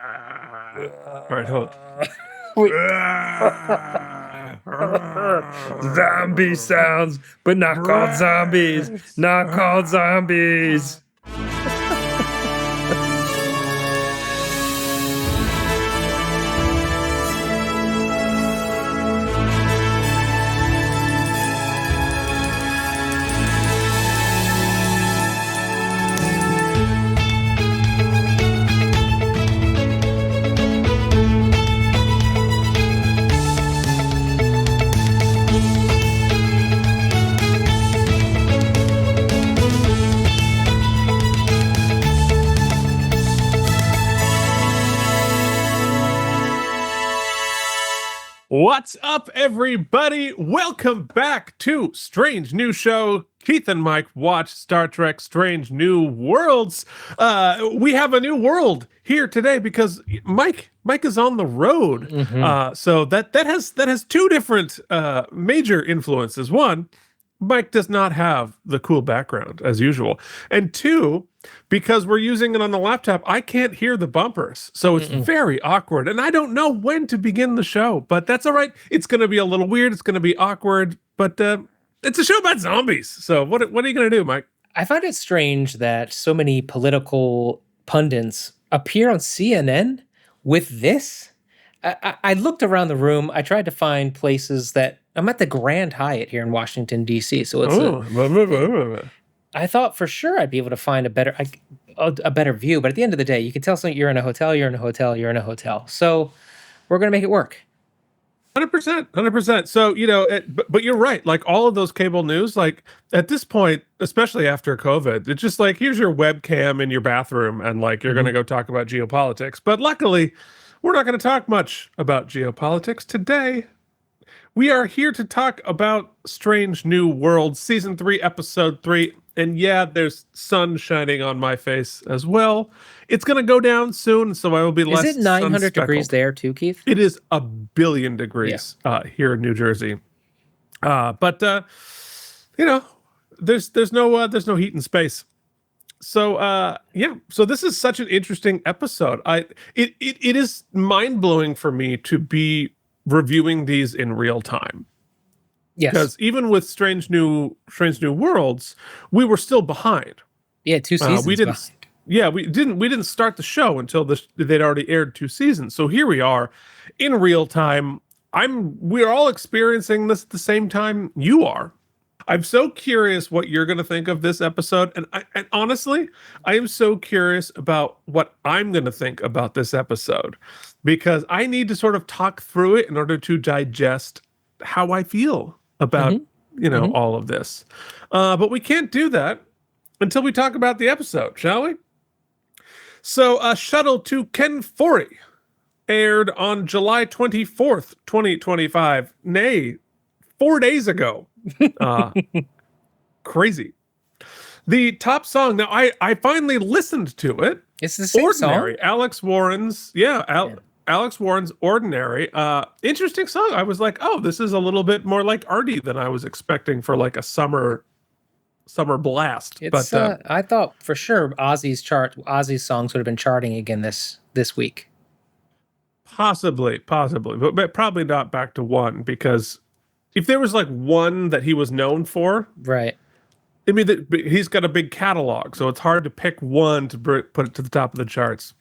All right, hold. Wait. Zombie sounds, but not called zombies. Not called zombies. What's up, everybody? Welcome back to Strange New Show. Keith and Mike watch Star Trek Strange New Worlds. We have a new world here today because Mike is on the road. So that has two different major influences. One, Mike does not have the cool background as usual. And two, because we're using it on the laptop, I can't hear the bumpers. So it's very awkward. And I don't know when to begin the show, but that's all right. It's going to be a little weird. It's going to be awkward, but it's a show about zombies. So what are you going to do, Mike? I find it strange that so many political pundits appear on CNN with this. I looked around the room. I tried to find places that I'm at the Grand Hyatt here in Washington, D.C. So it's I thought for sure I'd be able to find a better view. But at the end of the day, you can tell something you're in a hotel, you're in a hotel, you're in a hotel. So we're going to make it work. 100%. So, but you're right. Like all of those cable news, like at this point, especially after COVID, it's just like, here's your webcam in your bathroom and like, you're going to go talk about geopolitics. But luckily, we're not going to talk much about geopolitics today. We are here to talk about Strange New Worlds, Season 3, Episode 3. And yeah, there's sun shining on my face as well. It's going to go down soon, so I will be less Is it 900 sun-speckled. degrees there too, Keith? It is 1 billion degrees here in New Jersey. But there's no heat in space. So so this is such an interesting episode. It is mind-blowing for me to be reviewing these in real time. Yes. Because even with Strange New Worlds, we were still behind. Yeah, 2 seasons. We didn't. behind. Yeah, we didn't start the show until they'd already aired 2 seasons. So here we are, in real time. We're all experiencing this at the same time you are. I'm so curious what you're going to think of this episode, and honestly, I am so curious about what I'm going to think about this episode, because I need to sort of talk through it in order to digest how I feel about all of this. But we can't do that until we talk about the episode, shall we? So, Shuttle to Kenfori aired on July 24th, 2025. Nay, 4 days ago. Crazy. The top song. Now, I finally listened to it. It's the same Ordinary. song? Alex Warren's. Alex Warren's Ordinary. Interesting song. I was like, oh, this is a little bit more like arty than I was expecting for like a summer blast. But I thought for sure Ozzy's songs would have been charting again this week. Possibly, but probably not back to one, because if there was like one that he was known for, right? I mean, he's got a big catalog, so it's hard to pick one to put it to the top of the charts.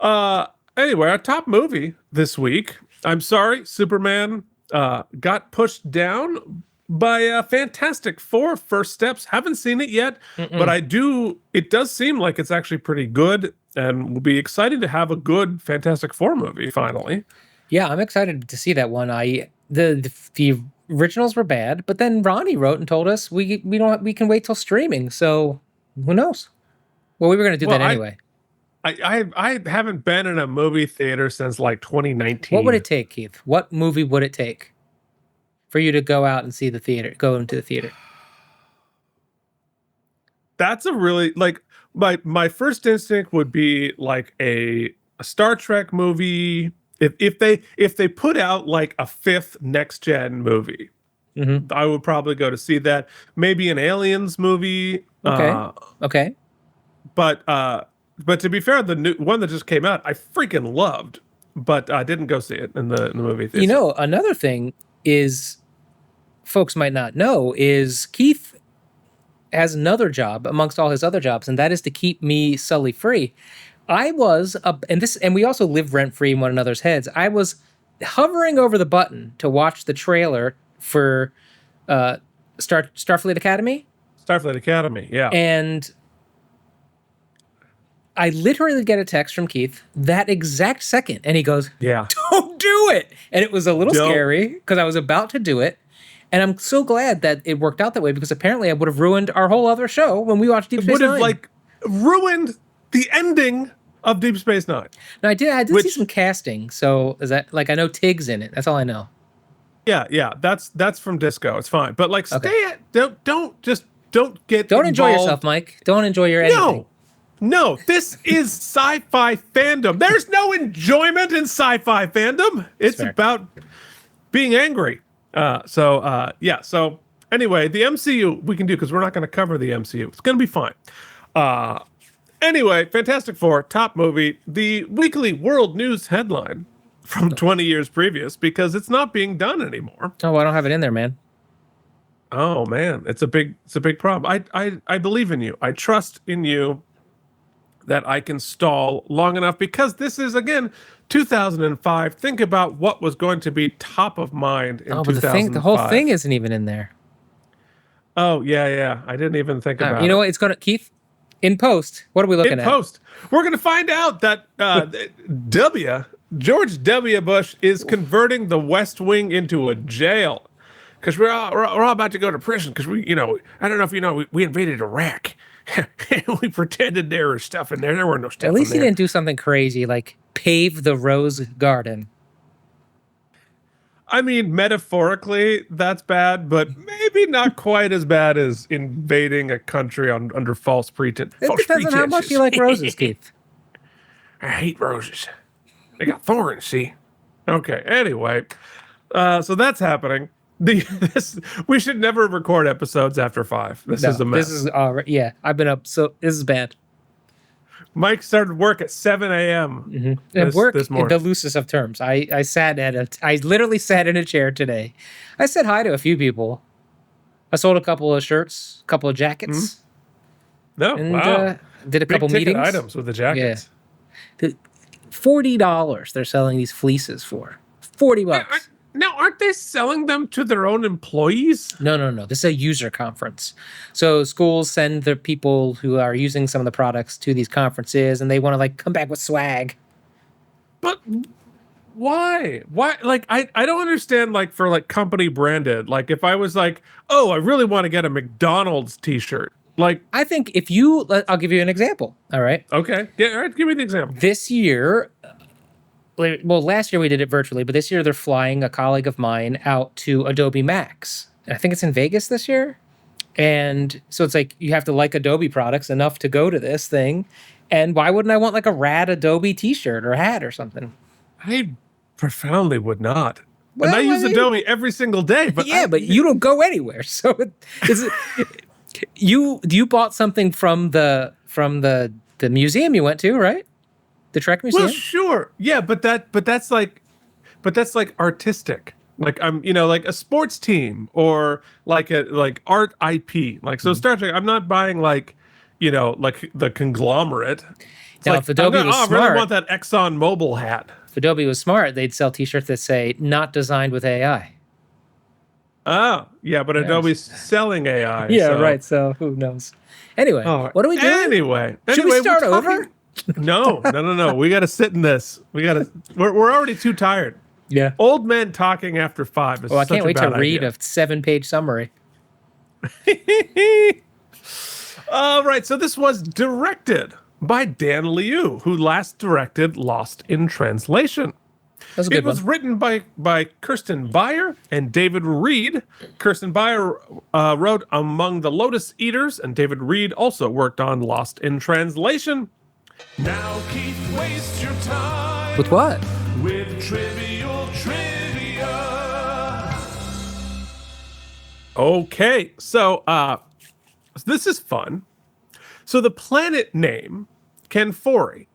Anyway, our top movie this week. I'm sorry, Superman got pushed down by Fantastic Four: First Steps. Haven't seen it yet, but it does seem like it's actually pretty good, and we'll be excited to have a good Fantastic Four movie finally. Yeah, I'm excited to see that one. The originals were bad, but then Ronnie wrote and told us we can wait till streaming. So who knows? Well, we were going to do that anyway. I haven't been in a movie theater since like 2019. What would it take, Keith? What movie would it take for you to go out and go into the theater? That's a really, like, my first instinct would be like a Star Trek movie. If they put out like a 5th next gen movie, I would probably go to see that. Maybe an Aliens movie. Okay. But But to be fair, the new one that just came out, I freaking loved, but I didn't go see it in the movie theater. You know, another thing is folks might not know is Keith has another job amongst all his other jobs, and that is to keep me Sully free. I was and we also live rent free in one another's heads. I was hovering over the button to watch the trailer for Starfleet Academy, Starfleet Academy, yeah. and I literally get a text from Keith that exact second, and he goes, Yeah. "Don't do it!" And it was a little Don't. scary because I was about to do it, and I'm so glad that it worked out that way because apparently I would have ruined our whole other show when we watched Deep Space Would have Nine. like ruined the ending of Deep Space Nine. No, I did see some casting. So is that like I know Tig's in it? That's all I know. Yeah, that's from Disco. It's fine, but like, Okay. don't get Don't enjoy involved. yourself, Mike. Don't enjoy your anything. No, this is sci-fi fandom. There's no enjoyment in sci-fi fandom. It's fair. about being angry. So anyway, the MCU we can do because we're not going to cover the MCU. It's going to be fine. Anyway, Fantastic Four, top movie, the weekly world news headline from 20 years previous because it's not being done anymore. Oh, I don't have it in there, man. Oh man, it's a big problem. I believe in you. I trust in you that I can stall long enough because this is again 2005. Think about what was going to be top of mind in 2005. The whole thing isn't even in there. Oh yeah. I didn't even think about it. You know what? It's gonna Keith in post. What are we looking In at? post, we're going to find out that George W. Bush is converting the West Wing into a jail because we're all about to go to prison because I don't know if you know, we invaded Iraq. We pretended there was stuff in there. There were no stuff. At least in he there. didn't do something crazy like pave the rose garden. I mean, metaphorically, that's bad, but maybe not quite as bad as invading a country under false pretense. It depends on how much you like roses, Keith. I hate roses. They got thorns, see? Okay, anyway. So that's happening. We should never record episodes after 5. This is a mess. This is all right. Yeah, I've been up, so this is bad. Mike started work at 7 a.m. And work this in morning. the loosest of terms. I literally sat in a chair today. I said hi to a few people. I sold a couple of shirts, a couple of jackets, No, and wow. did a Big couple ticket meetings. items with the jackets. $40 they're selling these fleeces for. $40. Now, aren't they selling them to their own employees? No. This is a user conference. So schools send their people who are using some of the products to these conferences, and they want to like come back with swag. But why? Why? Like, I don't understand. Like for like company branded. Like if I was like, oh, I really want to get a McDonald's T-shirt. Like, I think I'll give you an example. All right. okay, yeah, all right. Give me the example. This year, well, last year we did it virtually, but this year they're flying a colleague of mine out to Adobe Max. I think it's in Vegas this year. And so it's like you have to like Adobe products enough to go to this thing. And why wouldn't I want like a rad Adobe t-shirt or hat or something? I profoundly would not. Well, and I use I mean- Adobe every single day. But But you don't go anywhere. So you bought something from the museum you went to, right? The Trek Museum? Well, sure, yeah, but that's like artistic. Like I'm, like a sports team or like art IP. Like so, Star Trek. I'm not buying like the conglomerate. It's Now, like, if Adobe was I smart, really want that Exxon Mobil hat. if Adobe was smart, they'd sell t-shirts that say "Not designed with AI." Oh, yeah, but Adobe's selling AI. Yeah, so. right. So who knows? Anyway, what are we doing? Anyway, Should we we're start talking- over? No. We got to sit in this. We're already too tired. Yeah. Old men talking after 5 is Well, I such can't wait a to bad read idea. a 7-page summary. All right, so this was directed by Dan Liu, who last directed Lost in Translation. That was a good It was one. written by Kirsten Beyer and David Reed. Kirsten Beyer wrote Among the Lotus Eaters, and David Reed also worked on Lost in Translation. Now, Keith, waste your time With what? with trivial trivia. Okay, so this is fun. So the planet name Kenfori,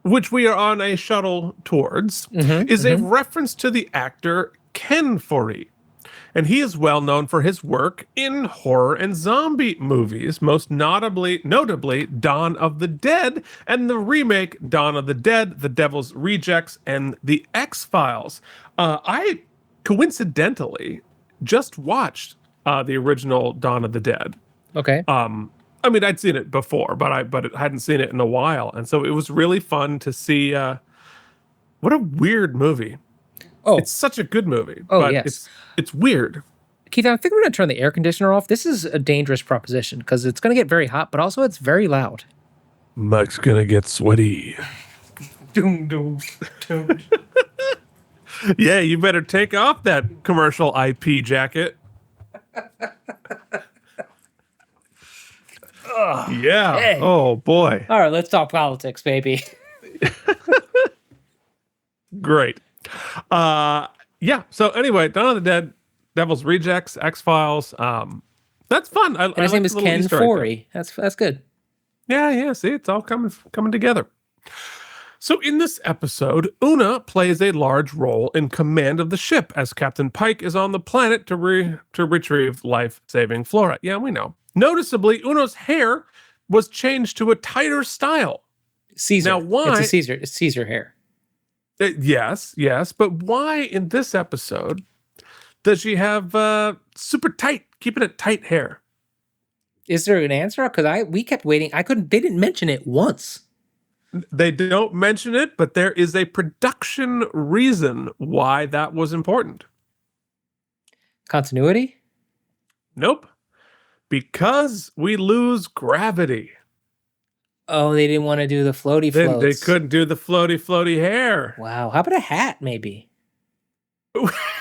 which we are on a shuttle towards, is a reference to the actor Kenfori. And he is well known for his work in horror and zombie movies, most notably Dawn of the Dead and the remake Dawn of the Dead, The Devil's Rejects, and The X-Files. I coincidentally just watched the original Dawn of the Dead. Okay. I mean, I'd seen it before, but I hadn't seen it in a while, and so it was really fun to see. What a weird movie! Oh, It's such a good movie, Oh, but yes. it's weird. Keith, I think we're going to turn the air conditioner off. This is a dangerous proposition because it's going to get very hot, but also it's very loud. Mike's gonna get sweaty. Doom, doom, doom. Yeah, you better take off that commercial IP jacket. Yeah. Hey. Oh boy. All right, let's talk politics, baby. Great. Yeah. So anyway, Dawn of the Dead, Devil's Rejects, X-Files. That's fun. And his name is Kenfori. That's good. Yeah. See, it's all coming together. So in this episode, Una plays a large role in command of the ship as Captain Pike is on the planet to retrieve life-saving flora. Yeah, we know. Noticeably, Una's hair was changed to a tighter style. Caesar. Now, why? It's Caesar hair. Yes, but why in this episode does she have super tight, keeping it tight hair? Is there an answer? Because we kept waiting. They didn't mention it once. They don't mention it, but there is a production reason why that was important. Continuity? Nope. Because we lose gravity. Oh, they didn't want to do the floaty floats. They couldn't do the floaty hair. Wow. How about a hat, maybe?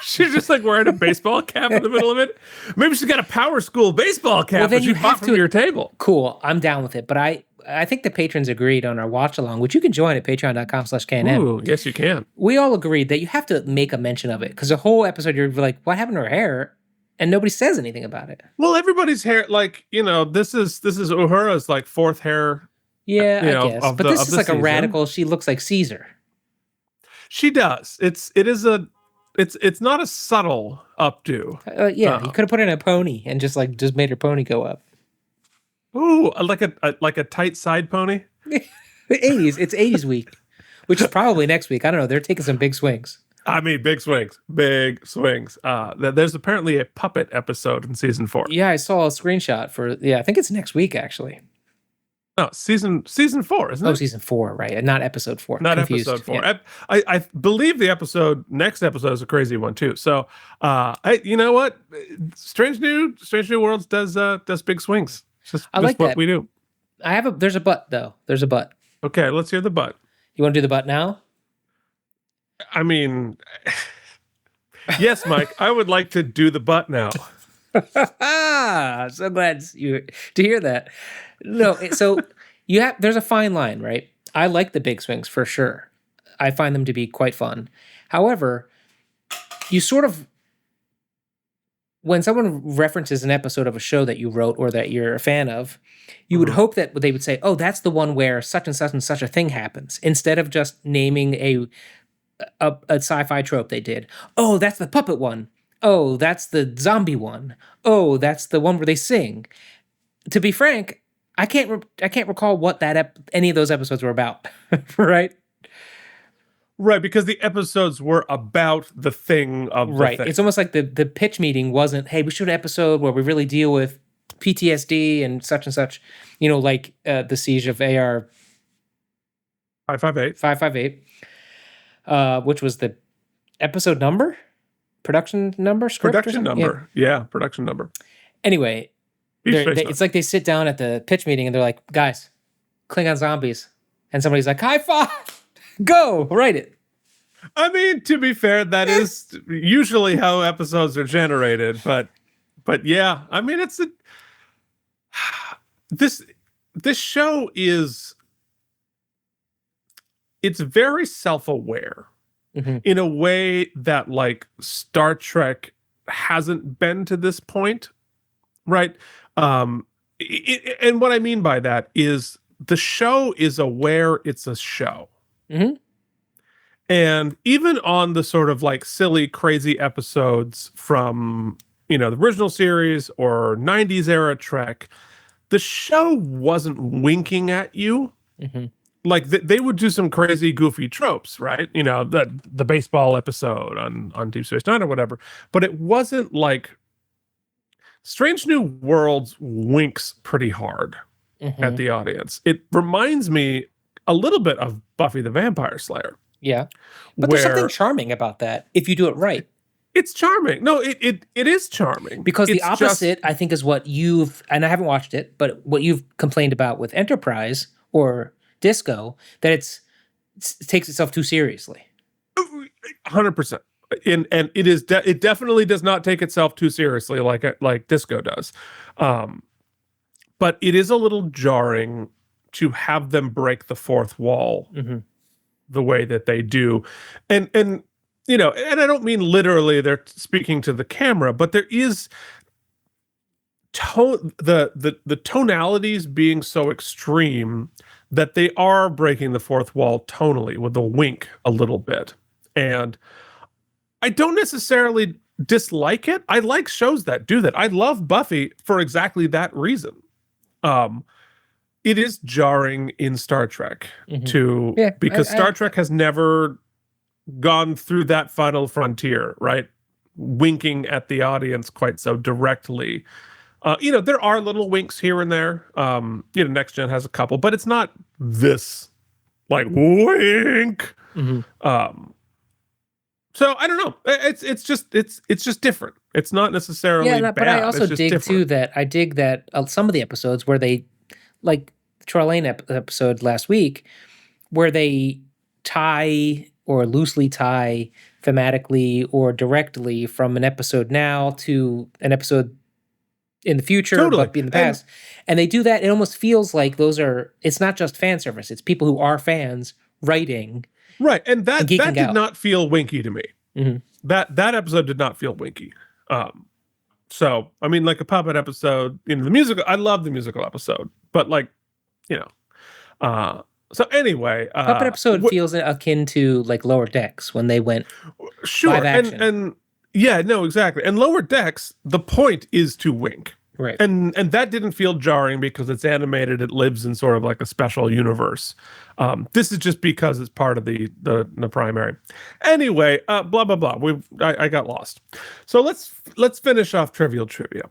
She's just like wearing a baseball cap in the middle of it. Maybe she's got a power school baseball cap that you bought from your table. Cool. I'm down with it. But I think the patrons agreed on our watch along, which you can join at patreon.com/KNM. Ooh, yes, you can. We all agreed that you have to make a mention of it because the whole episode you're like, what happened to her hair? And nobody says anything about it. Well, everybody's hair, like, this is Uhura's like fourth hair. Yeah, I guess. But this is like a radical. She looks like Caesar. She does. It's not a subtle updo. Yeah, you could have put in a pony and just made her pony go up. Ooh, like a tight side pony. 80s. It's 80s week, which is probably next week. I don't know. They're taking some big swings. I mean, big swings. There's apparently a puppet episode in season 4. Yeah, I saw a screenshot I think it's next week actually. No, season 4, isn't it? Oh, season 4, right? Not episode 4. Not Confused. episode 4. Yeah. I believe the next episode is a crazy one too. So, you know what? Strange New Worlds does big swings. I like what that. we do. There's a but though. There's a but. Okay, let's hear the but. You want to do the but now? I mean, yes, Mike. I would like to do the but now. So glad to hear that. No, so there's a fine line, right? I like the big swings for sure. I find them to be quite fun. However, you sort of, when someone references an episode of a show that you wrote or that you're a fan of, you would hope that they would say, "Oh, that's the one where such and such a thing happens," instead of just naming a sci-fi trope they did. Oh, that's the puppet one. Oh, that's the zombie one. Oh, that's the one where they sing. To be frank, I can't recall what any of those episodes were about, right? Right, because the episodes were about the thing of the right. thing. It's almost like the pitch meeting wasn't, hey, we should have an episode where we really deal with PTSD and such, like the siege of AR 558, which was the episode number, production number, script, production number. Yeah, production number. Anyway, it's like they sit down at the pitch meeting and they're like, guys, Klingon zombies, and somebody's like, high five, go write it. I mean, to be fair, that is usually how episodes are generated, but yeah, I mean, this show it's very self-aware in a way that like Star Trek hasn't been to this point, right? And what I mean by that is the show is aware it's a show. Mhm. And even on the sort of like silly, crazy episodes from, the original series or 90s era Trek, the show wasn't winking at you. Mhm. Like they would do some crazy, goofy tropes, right? The baseball episode on Deep Space Nine or whatever. But it wasn't like Strange New Worlds winks pretty hard at Mhm. the audience. It reminds me a little bit of Buffy the Vampire Slayer, Yeah. But there's something where charming about that if you do it right. it's charming. No, it is charming. Because the It's just- opposite, I think, is what you've, and I haven't watched it, but what you've complained about with Enterprise or Disco, that it takes itself too seriously. 100%. And it is it definitely does not take itself too seriously like Disco does. But it is a little jarring to have them break the fourth wall the way that they do. And and I don't mean literally they're speaking to the camera, but there is the tonalities being so extreme that they are breaking the fourth wall tonally with a wink a little bit. And I don't necessarily dislike it. I like shows that do that. I love Buffy for exactly that reason. It is jarring in Star Trek because Star Trek has never gone through that final frontier, right? Winking at the audience quite so directly. There are little winks here and there. Next Gen has a couple, but it's not this like wink. So I don't know. It's just different. It's not necessarily bad. But I also dig different. too that I dig that some of the episodes where they, like the Troy Lane episode last week, where they tie or loosely tie thematically or directly from an episode now to an episode in the future, but in the past. And they do that. It almost feels like it's not just fan service. It's people who are fans writing. Right. And that did out. not feel winky to me. That episode did not feel winky. So, I mean, like a puppet episode, the musical, I love the musical episode, but so anyway. Puppet episode feels akin to like Lower Decks when they went live action. And yeah, no, exactly. And Lower Decks, the point is to wink. Right. And that didn't feel jarring because it's animated. It lives in sort of like a special universe. This is just because it's part of the primary. Anyway, blah blah blah. I got lost. So let's finish off trivial trivia.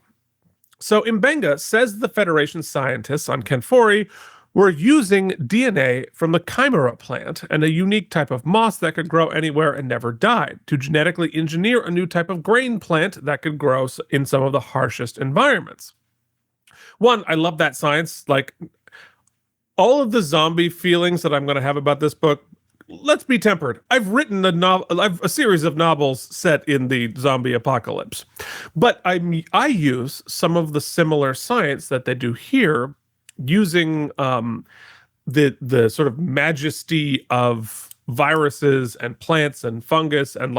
So Mbenga says the Federation scientists on Kenfori were using DNA from the Chimera plant and a unique type of moss that could grow anywhere and never died to genetically engineer a new type of grain plant that could grow in some of the harshest environments. One, I love that science. Like, all of the zombie feelings that I'm going to have about this book, let's be tempered. I've written a series of novels set in the zombie apocalypse, but I use some of the similar science that they do here, using the sort of majesty of viruses and plants and fungus and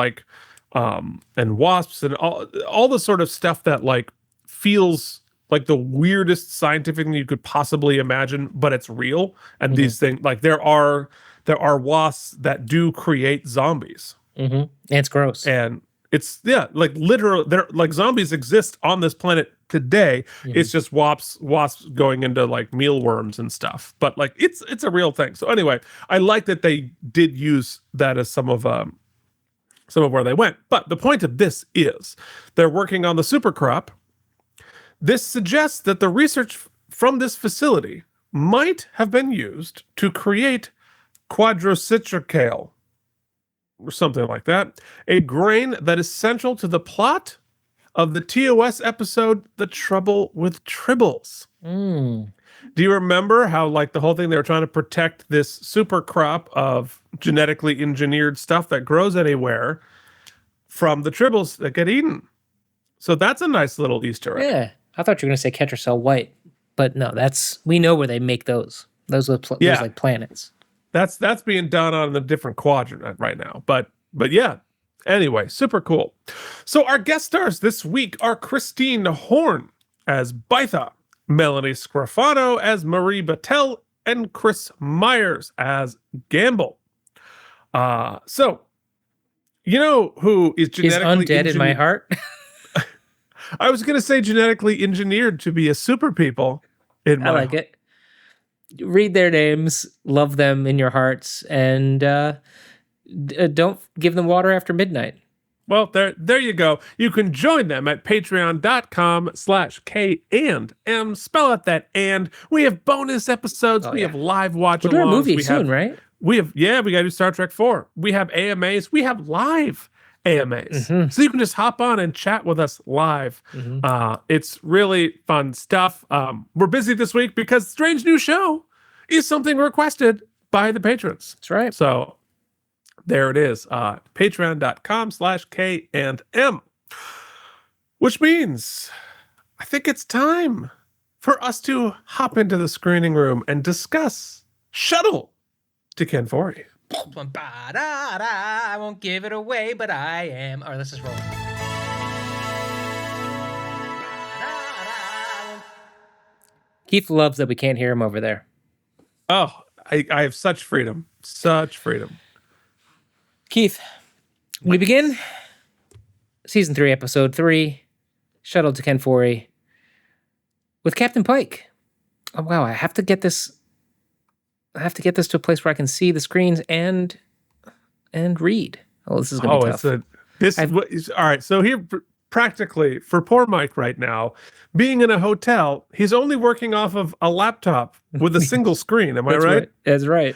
and wasps and all the sort of stuff that like feels like the weirdest scientific thing you could possibly imagine, but it's real. And these things, like there are wasps that do create zombies. And it's gross. And it's like literal. They're like zombies exist on this planet today. It's just wasps going into like mealworms and stuff. But like it's a real thing. So anyway, I like that they did use that as some of where they went. But the point of this is they're working on the super crop. This suggests that the research from this facility might have been used to create quadrocitricale, or something like that, a grain that is central to the plot of the TOS episode, The Trouble with Tribbles. Do you remember how, like, the whole thing, they were trying to protect this super crop of genetically engineered stuff that grows anywhere from the Tribbles that get eaten? So that's a nice little Easter egg. Yeah. I thought you were going to say Ketracel White, but no, we know where they make those. Those are those like planets. That's being done on a different quadrant right now. But yeah. Anyway, super cool. So our guest stars this week are Christine Horn as Bytha, Melanie Scrofano as Marie Battelle, and Chris Myers as Gamble. So, you know who is Is genetically undead in my heart. I was going to say genetically engineered to be a super people in I my like it. Read their names, love them in your hearts, and don't give them water after midnight. Well, there you go. You can join them at patreon.com/K&M. Spell out that and. We have bonus episodes. We have live watch-alongs. We're doing a movie soon, right? We got to do Star Trek 4. We have AMAs. We have live AMAs. So you can just hop on and chat with us live. It's really fun stuff. We're busy this week because Strange New Show is something requested by the patrons. That's right. So there it is. Patreon.com/K&M. Which means I think it's time for us to hop into the screening room and discuss Shuttle to Kenfori. I won't give it away, but I am. All right, let's just roll. Keith loves that we can't hear him over there. Oh, I have such freedom. Such freedom. Keith, we begin season 3, episode 3, Shuttle to Kenfori, with Captain Pike. Oh wow, I have to get this to a place where I can see the screens and read. Oh, this is gonna be tough. All right. So here, practically for poor Mike right now, being in a hotel, he's only working off of a laptop with a single screen. Am I right? That's right.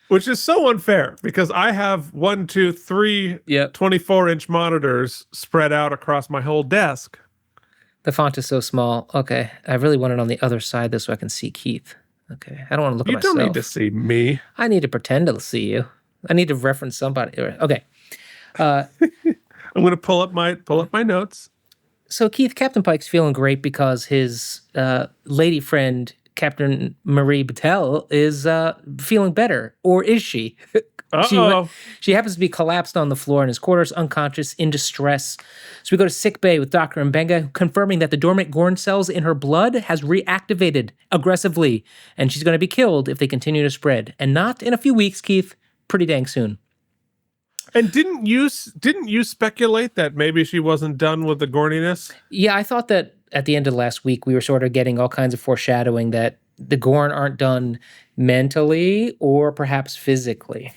Which is so unfair because I have 3 24-inch monitors spread out across my whole desk. The font is so small. Okay. I really want it on the other side so I can see Keith. Okay. I don't want to look at myself. You don't need to see me. I need to pretend to see you. I need to reference somebody. Okay. I'm going to pull up my notes. So Keith, Captain Pike's feeling great because his lady friend, Captain Marie Battelle, is feeling better. Or is she? She happens to be collapsed on the floor in his quarters, unconscious, in distress. So we go to sick bay with Dr. Mbenga, confirming that the dormant Gorn cells in her blood has reactivated aggressively, and she's going to be killed if they continue to spread. And not in a few weeks, Keith, pretty dang soon. And didn't you speculate that maybe she wasn't done with the Gorniness? Yeah, I thought that at the end of last week, we were sort of getting all kinds of foreshadowing that the Gorn aren't done mentally or perhaps physically.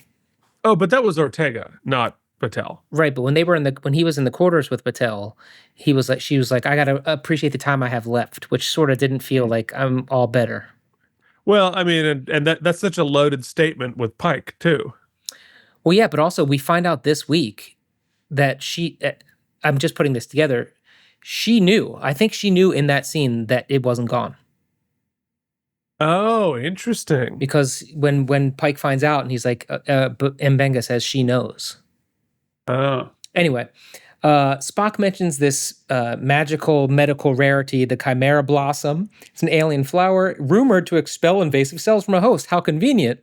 Oh, but that was Ortega, not Battelle. Right, but when they were when he was in the quarters with Battelle, she was like, I gotta appreciate the time I have left, which sort of didn't feel like I'm all better. Well, I mean, and that's such a loaded statement with Pike too. Well, yeah, but also we find out this week that I'm just putting this together. She knew. I think she knew in that scene that it wasn't gone. Oh, interesting. Because when Pike finds out and he's like, Mbenga says she knows. Oh. Anyway, Spock mentions this magical medical rarity, the Chimera Blossom. It's an alien flower rumored to expel invasive cells from a host. How convenient.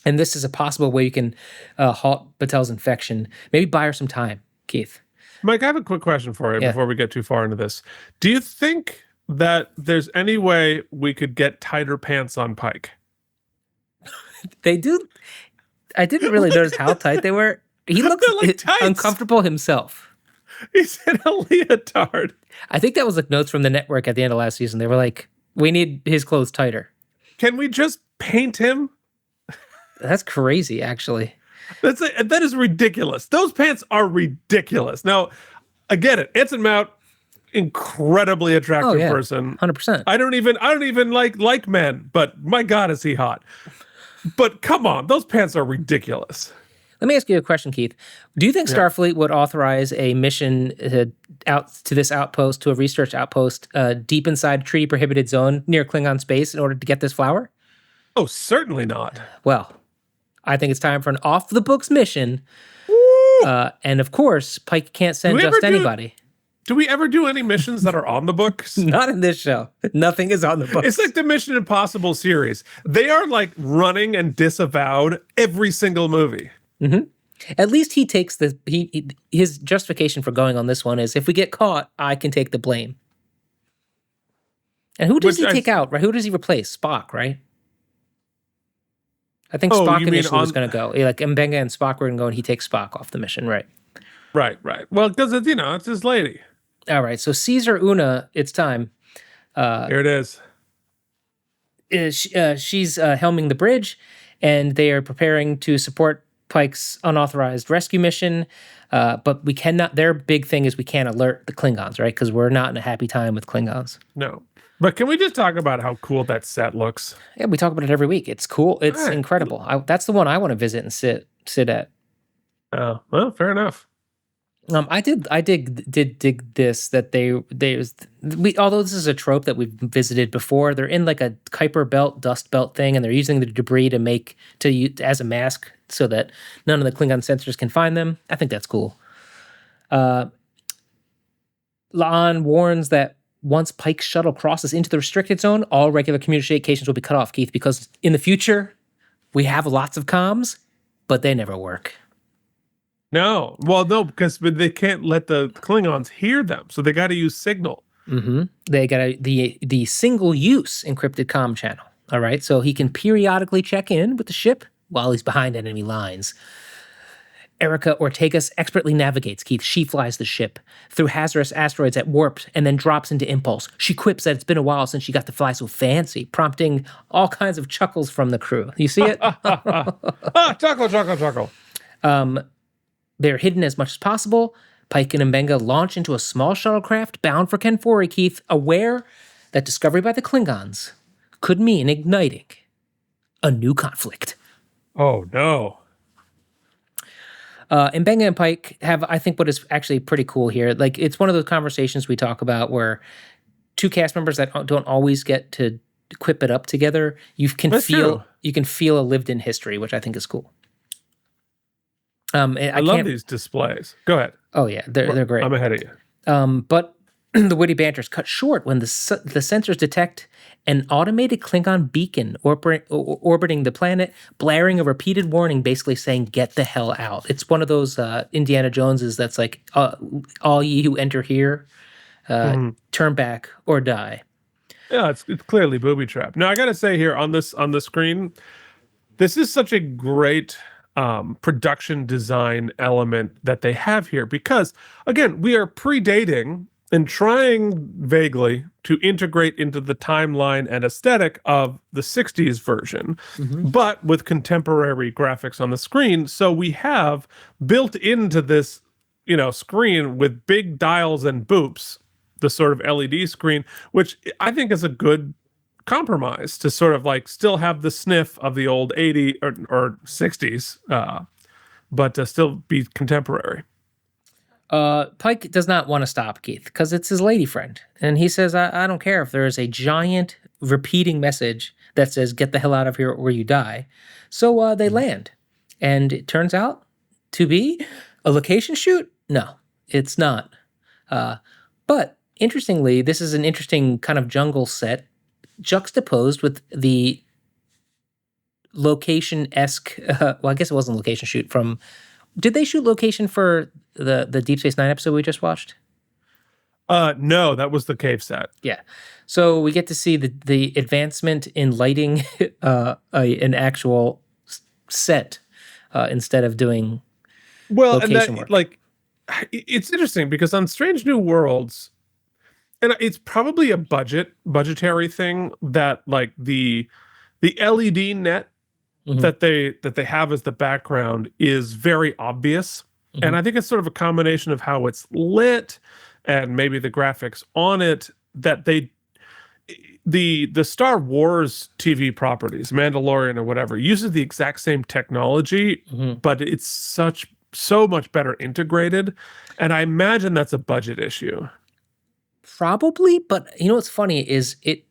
And this is a possible way you can halt Battelle's infection. Maybe buy her some time, Keith. Mike, I have a quick question for you before we get too far into this. Do you think that there's any way we could get tighter pants on Pike? They do. I didn't really notice how tight they were. He looks like uncomfortable himself. He's in a leotard. I think that was like notes from the network at the end of last season. They were like, we need his clothes tighter. Can we just paint him? That's crazy, actually. That is ridiculous. Those pants are ridiculous. Now, I get it. Anson Mount, incredibly attractive person. 100%. I don't even like men, but my God, is he hot. But come on, those pants are ridiculous. Let me ask you a question, Keith. Do you think Starfleet would authorize a mission out to this outpost, to a research outpost, deep inside tree prohibited zone near Klingon space in order to get this flower? Oh, certainly not. Well, I think it's time for an off-the-books mission. And of course, Pike can't send just anybody. Do we ever do any missions that are on the books? Not in this show. Nothing is on the books. It's like the Mission Impossible series. They are like running and disavowed every single movie. Mm-hmm. At least he takes his justification for going on this one is, if we get caught, I can take the blame. And who does he take out? Right? Who does he replace? Spock, right? I think Oh, Spock you mean initially was on? going to go. Like Mbenga and Spock were going to go, and he takes Spock off the mission, right? Right, right. Well, because it's it's his lady. All right. So Caesar Una, it's time. Here it is. She's helming the bridge, and they are preparing to support Pike's unauthorized rescue mission. But we cannot. Their big thing is we can't alert the Klingons, right? Because we're not in a happy time with Klingons. No, but can we just talk about how cool that set looks? Yeah, we talk about it every week. It's cool. It's Right. incredible. That's the one I want to visit and sit at. Oh, well, fair enough. I did dig this that although this is a trope that we've visited before, they're in like a Kuiper belt, dust belt thing, and they're using the debris as a mask so that none of the Klingon sensors can find them. I think that's cool. La'an warns that once Pike's shuttle crosses into the restricted zone, all regular communications will be cut off, Keith, because in the future we have lots of comms, but they never work. No, well, no, because they can't let the Klingons hear them, so they got to use signal. Mm-hmm. They got the single-use encrypted comm channel. All right, so he can periodically check in with the ship while he's behind enemy lines. Erica Ortegas expertly navigates, Keith. She flies the ship through hazardous asteroids at warp and then drops into impulse. She quips that it's been a while since she got to fly so fancy, prompting all kinds of chuckles from the crew. You see it? Chuckle. They're hidden as much as possible. Pike and Mbenga launch into a small shuttlecraft bound for Kenfori, Keith, aware that discovery by the Klingons could mean igniting a new conflict. Oh, no. Mbenga and Pike have, I think, what is actually pretty cool here. Like, it's one of those conversations we talk about where two cast members that don't always get to quip it up together, you can feel a lived-in history, which I think is cool. I love these displays. Go ahead. Oh yeah, they're great. I'm ahead of you. But the witty banter is cut short when the sensors detect an automated Klingon beacon orbiting the planet, blaring a repeated warning, basically saying "Get the hell out." It's one of those Indiana Joneses that's like, "All ye who enter here, turn back or die." Yeah, it's clearly booby trap. Now I got to say here on the screen, this is such a great production design element that they have here, because again, we are predating and trying vaguely to integrate into the timeline and aesthetic of the 60s version, but with contemporary graphics on the screen. So we have built into this, screen with big dials and boops, the sort of LED screen, which I think is a good compromise to sort of like still have the sniff of the old 80s or 60s, but to still be contemporary. Pike does not want to stop Keith because it's his lady friend. And he says, I don't care if there is a giant repeating message that says, "Get the hell out of here or you die." So they land. And it turns out to be a location shoot? No, it's not. But interestingly, this is an interesting kind of jungle set juxtaposed with the location-esque, well, I guess it wasn't a location shoot from, did they shoot location for the Deep Space Nine episode we just watched? No, that was the cave set. Yeah. So we get to see the advancement in lighting an actual set instead of doing location work. Like, it's interesting because on Strange New Worlds, and it's probably a budgetary thing that like the LED net that they have as the background is very obvious. And I think it's sort of a combination of how it's lit and maybe the graphics on it that the Star Wars TV properties, Mandalorian or whatever, uses the exact same technology, but it's so much better integrated. And I imagine that's a budget issue. Probably, but what's funny is it,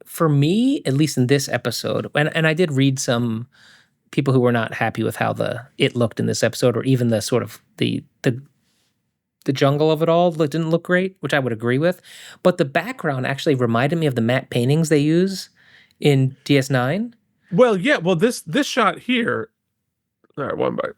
for me, at least in this episode, and I did read some people who were not happy with how it looked in this episode, or even the sort of the jungle of it all didn't look great, which I would agree with. But the background actually reminded me of the matte paintings they use in DS9. Well, yeah. Well, this shot here, all right, one bite,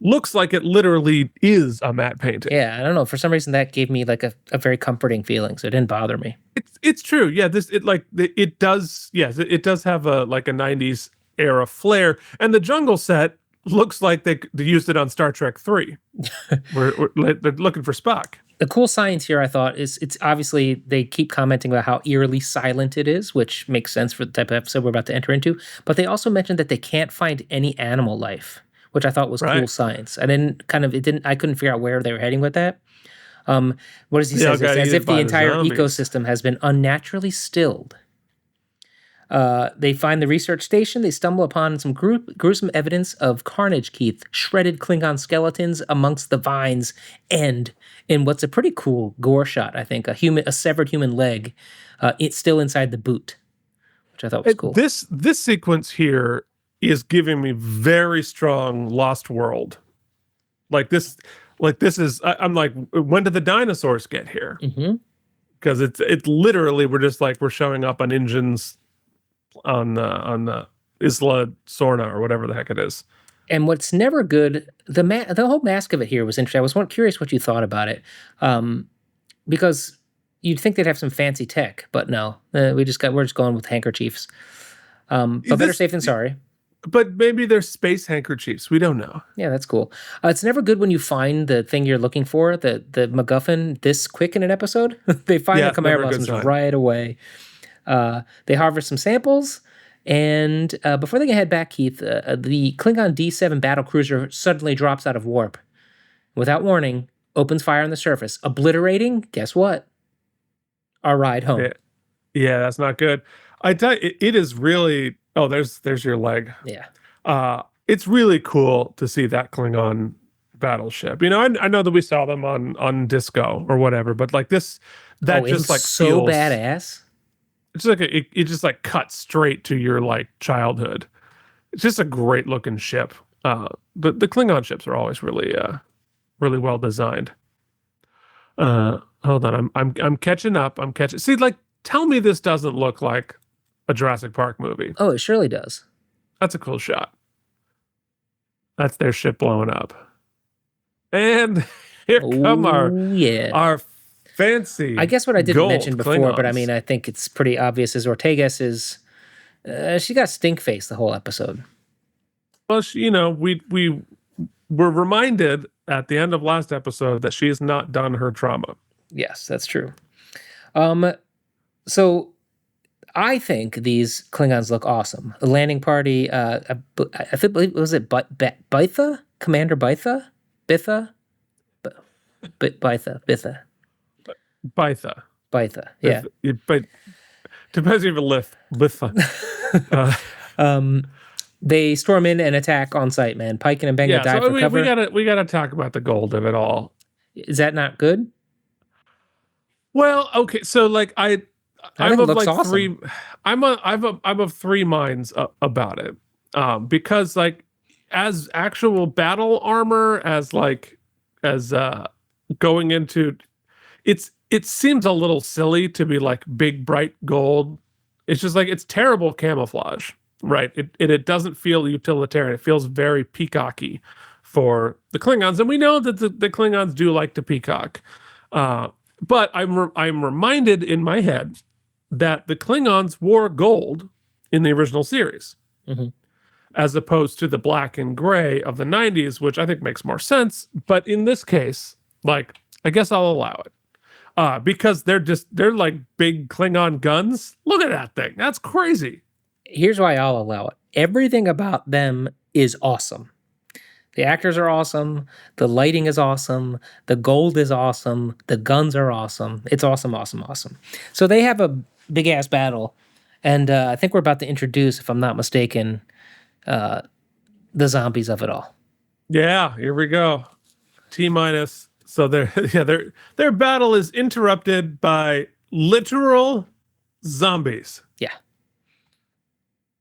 looks like it literally is a matte painting. Yeah, I don't know. For some reason, that gave me like a very comforting feeling, so it didn't bother me. It's true. Yeah, it does. Yes, it does have a 90s era flair. And the jungle set looks like they used it on Star Trek 3. They're looking for Spock. The cool science here, I thought, is it's obviously they keep commenting about how eerily silent it is, which makes sense for the type of episode we're about to enter into. But they also mentioned that they can't find any animal life, which I thought was cool science. I couldn't figure out where they were heading with that. What does he say? It's as if the entire ecosystem has been unnaturally stilled. They find the research station. They stumble upon some gruesome evidence of carnage, Keith. Shredded Klingon skeletons amongst the vines, and in what's a pretty cool gore shot, I think, a severed human leg, it's still inside the boot, which I thought was cool. This sequence here is giving me very strong Lost World. Like this is. I'm like, when did the dinosaurs get here? Because it's literally we're showing up on engines on the Isla Sorna or whatever the heck it is. And what's never good, the whole mask of it here was interesting. I was curious what you thought about it, because you'd think they'd have some fancy tech, but no, we're just going with handkerchiefs. But better safe than sorry. But maybe they're space handkerchiefs. We don't know. Yeah, that's cool. It's never good when you find the thing you're looking for, the MacGuffin, this quick in an episode. They find the Chimera blossoms right away. They harvest some samples, and before they can head back, Keith, the Klingon D7 battlecruiser suddenly drops out of warp. Without warning, opens fire on the surface, obliterating, guess what? Our ride home. Yeah, that's not good. I tell you, it is really... Oh, there's your leg. Yeah. It's really cool to see that Klingon battleship. You know, I know that we saw them on Disco or whatever, but like this, that just like so feels badass. It's like it just like cuts straight to your like childhood. It's just a great looking ship. The Klingon ships are always really really well designed. Hold on, I'm catching up. See, like, tell me this doesn't look like a Jurassic Park movie. Oh, it surely does. That's a cool shot. That's their ship blowing up. And here come our fancy. I guess what I didn't mention before, Klingons. but I mean, I think it's pretty obvious, is Ortegas is she got stink face the whole episode. Well, we were reminded at the end of last episode that she has not done her trauma. Yes, that's true. So I think these Klingons look awesome. The landing party, I believe, was it Bytha? Commander Bytha? Bitha? Bytha. Bytha, yeah. But depends if you Litha. They storm in and attack on site, man. Pike and Mbenga dive for cover. We gotta talk about the gold of it all. Is that not good? Well, okay, so like I'm of like awesome. three. I'm of three minds about it, because like as actual battle armor, as going into it seems a little silly to be like big bright gold. It's just like it's terrible camouflage, right? It doesn't feel utilitarian. It feels very peacocky for the Klingons, and we know that the Klingons do like to peacock. But I'm reminded in my head that the Klingons wore gold in the original series, as opposed to the black and gray of the 90s, which I think makes more sense. But in this case, like, I guess I'll allow it. Because they're like big Klingon guns. Look at that thing. That's crazy. Here's why I'll allow it. Everything about them is awesome. The actors are awesome. The lighting is awesome. The gold is awesome. The guns are awesome. It's awesome, awesome, awesome. So they have a big ass battle. And I think we're about to introduce, if I'm not mistaken, the zombies of it all. Yeah, here we go. T-minus. So their battle is interrupted by literal zombies. Yeah.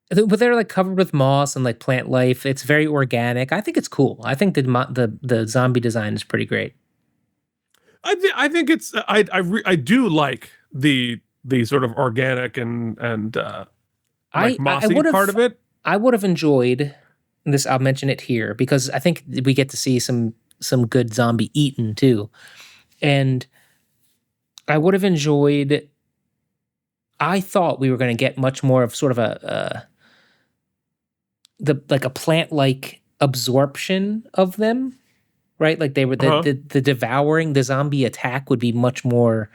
But they're like covered with moss and like plant life. It's very organic. I think it's cool. I think the zombie design is pretty great. I think it's I do like the sort of organic and like mossy part of it. I would have enjoyed this. I'll mention it here because I think we get to see some good zombie eating too, and I would have enjoyed. I thought we were going to get much more of sort of the like a plant-like absorption of them, right? Like they were Uh-huh. the devouring, the zombie attack would be much more,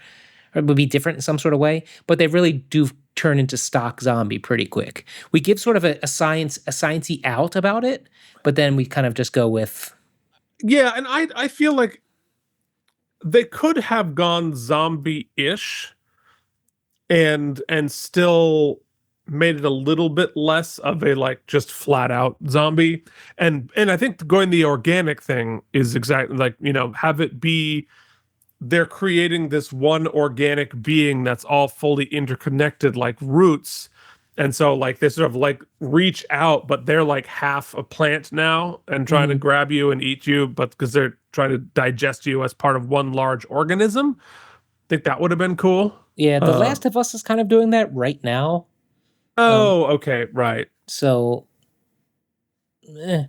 or would be different in some sort of way, but they really do turn into stock zombie pretty quick. We give sort of a sciencey out about it, but then we kind of just go with Yeah, and I feel like they could have gone zombie-ish and still made it a little bit less of a like just flat out zombie. And I think going the organic thing is exactly like, have it be they're creating this one organic being that's all fully interconnected like roots. And so like they sort of like reach out, but they're like half a plant now and trying to Mhm. grab you and eat you, but because they're trying to digest you as part of one large organism. I think that would have been cool. Yeah, The Uh, Last of Us is kind of doing that right now. Um, oh, okay, right. so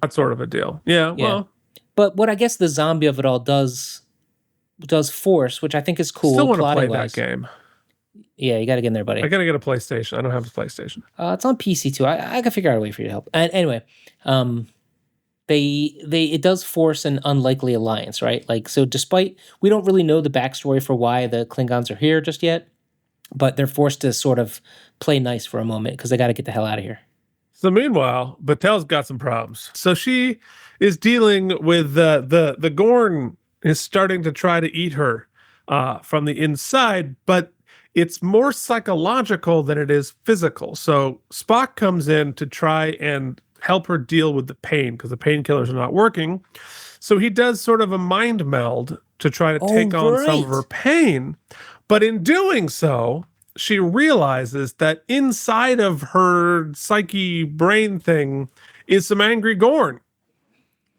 That sort of a deal. Yeah, yeah. well, But what I guess the zombie of it all does force, which I think is still cool want to plotting play that wise. game. Yeah, you got to get in there, I buddy. gotta get a PlayStation. I don't have a PlayStation. It's on PC too. I can figure out a way for you to help. And anyway, um, they it does force an unlikely alliance, right? Like so, despite we don't really know the backstory for why the Klingons are here just yet, but they're forced to sort of play nice for a moment because they got to get the hell out of here. So meanwhile, Batel's got some problems. So she is dealing with the Gorn is starting to try to eat her from the inside, but it's more psychological than it is physical. So Spock comes in to try and help her deal with the pain because the painkillers are not working. So he does sort of a mind meld to try to Oh take on some of her right. pain. But in doing so, she realizes that inside of her psyche brain thing is some angry Gorn.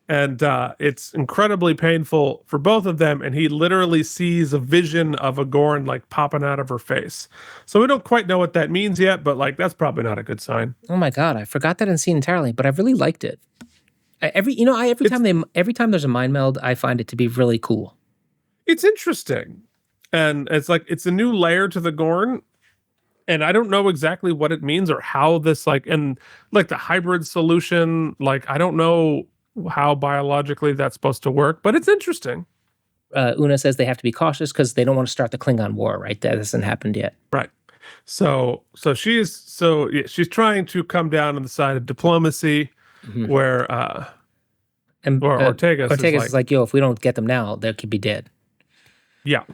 And it's incredibly painful for both of them. And he literally sees a vision of a Gorn like popping out of her face. So we don't quite know what that means yet, but like that's probably not a good sign. Oh my god, I forgot that scene entirely, but I really liked it. It's Every time there's a mind meld, I find it to be really cool. it's interesting. And it's like it's a new layer to the Gorn, and I don't know exactly what it means or how this like and like the hybrid solution, like I don't know how biologically that's supposed to work, but it's interesting. Una says they have to be cautious because they don't want to start the Klingon War. Right, that hasn't happened yet. Right. So yeah, she's trying to come down on the side of diplomacy Mhm. where And Ortegas is Ortega's is like, like, yo, if we don't get them now, they could be dead. yeah.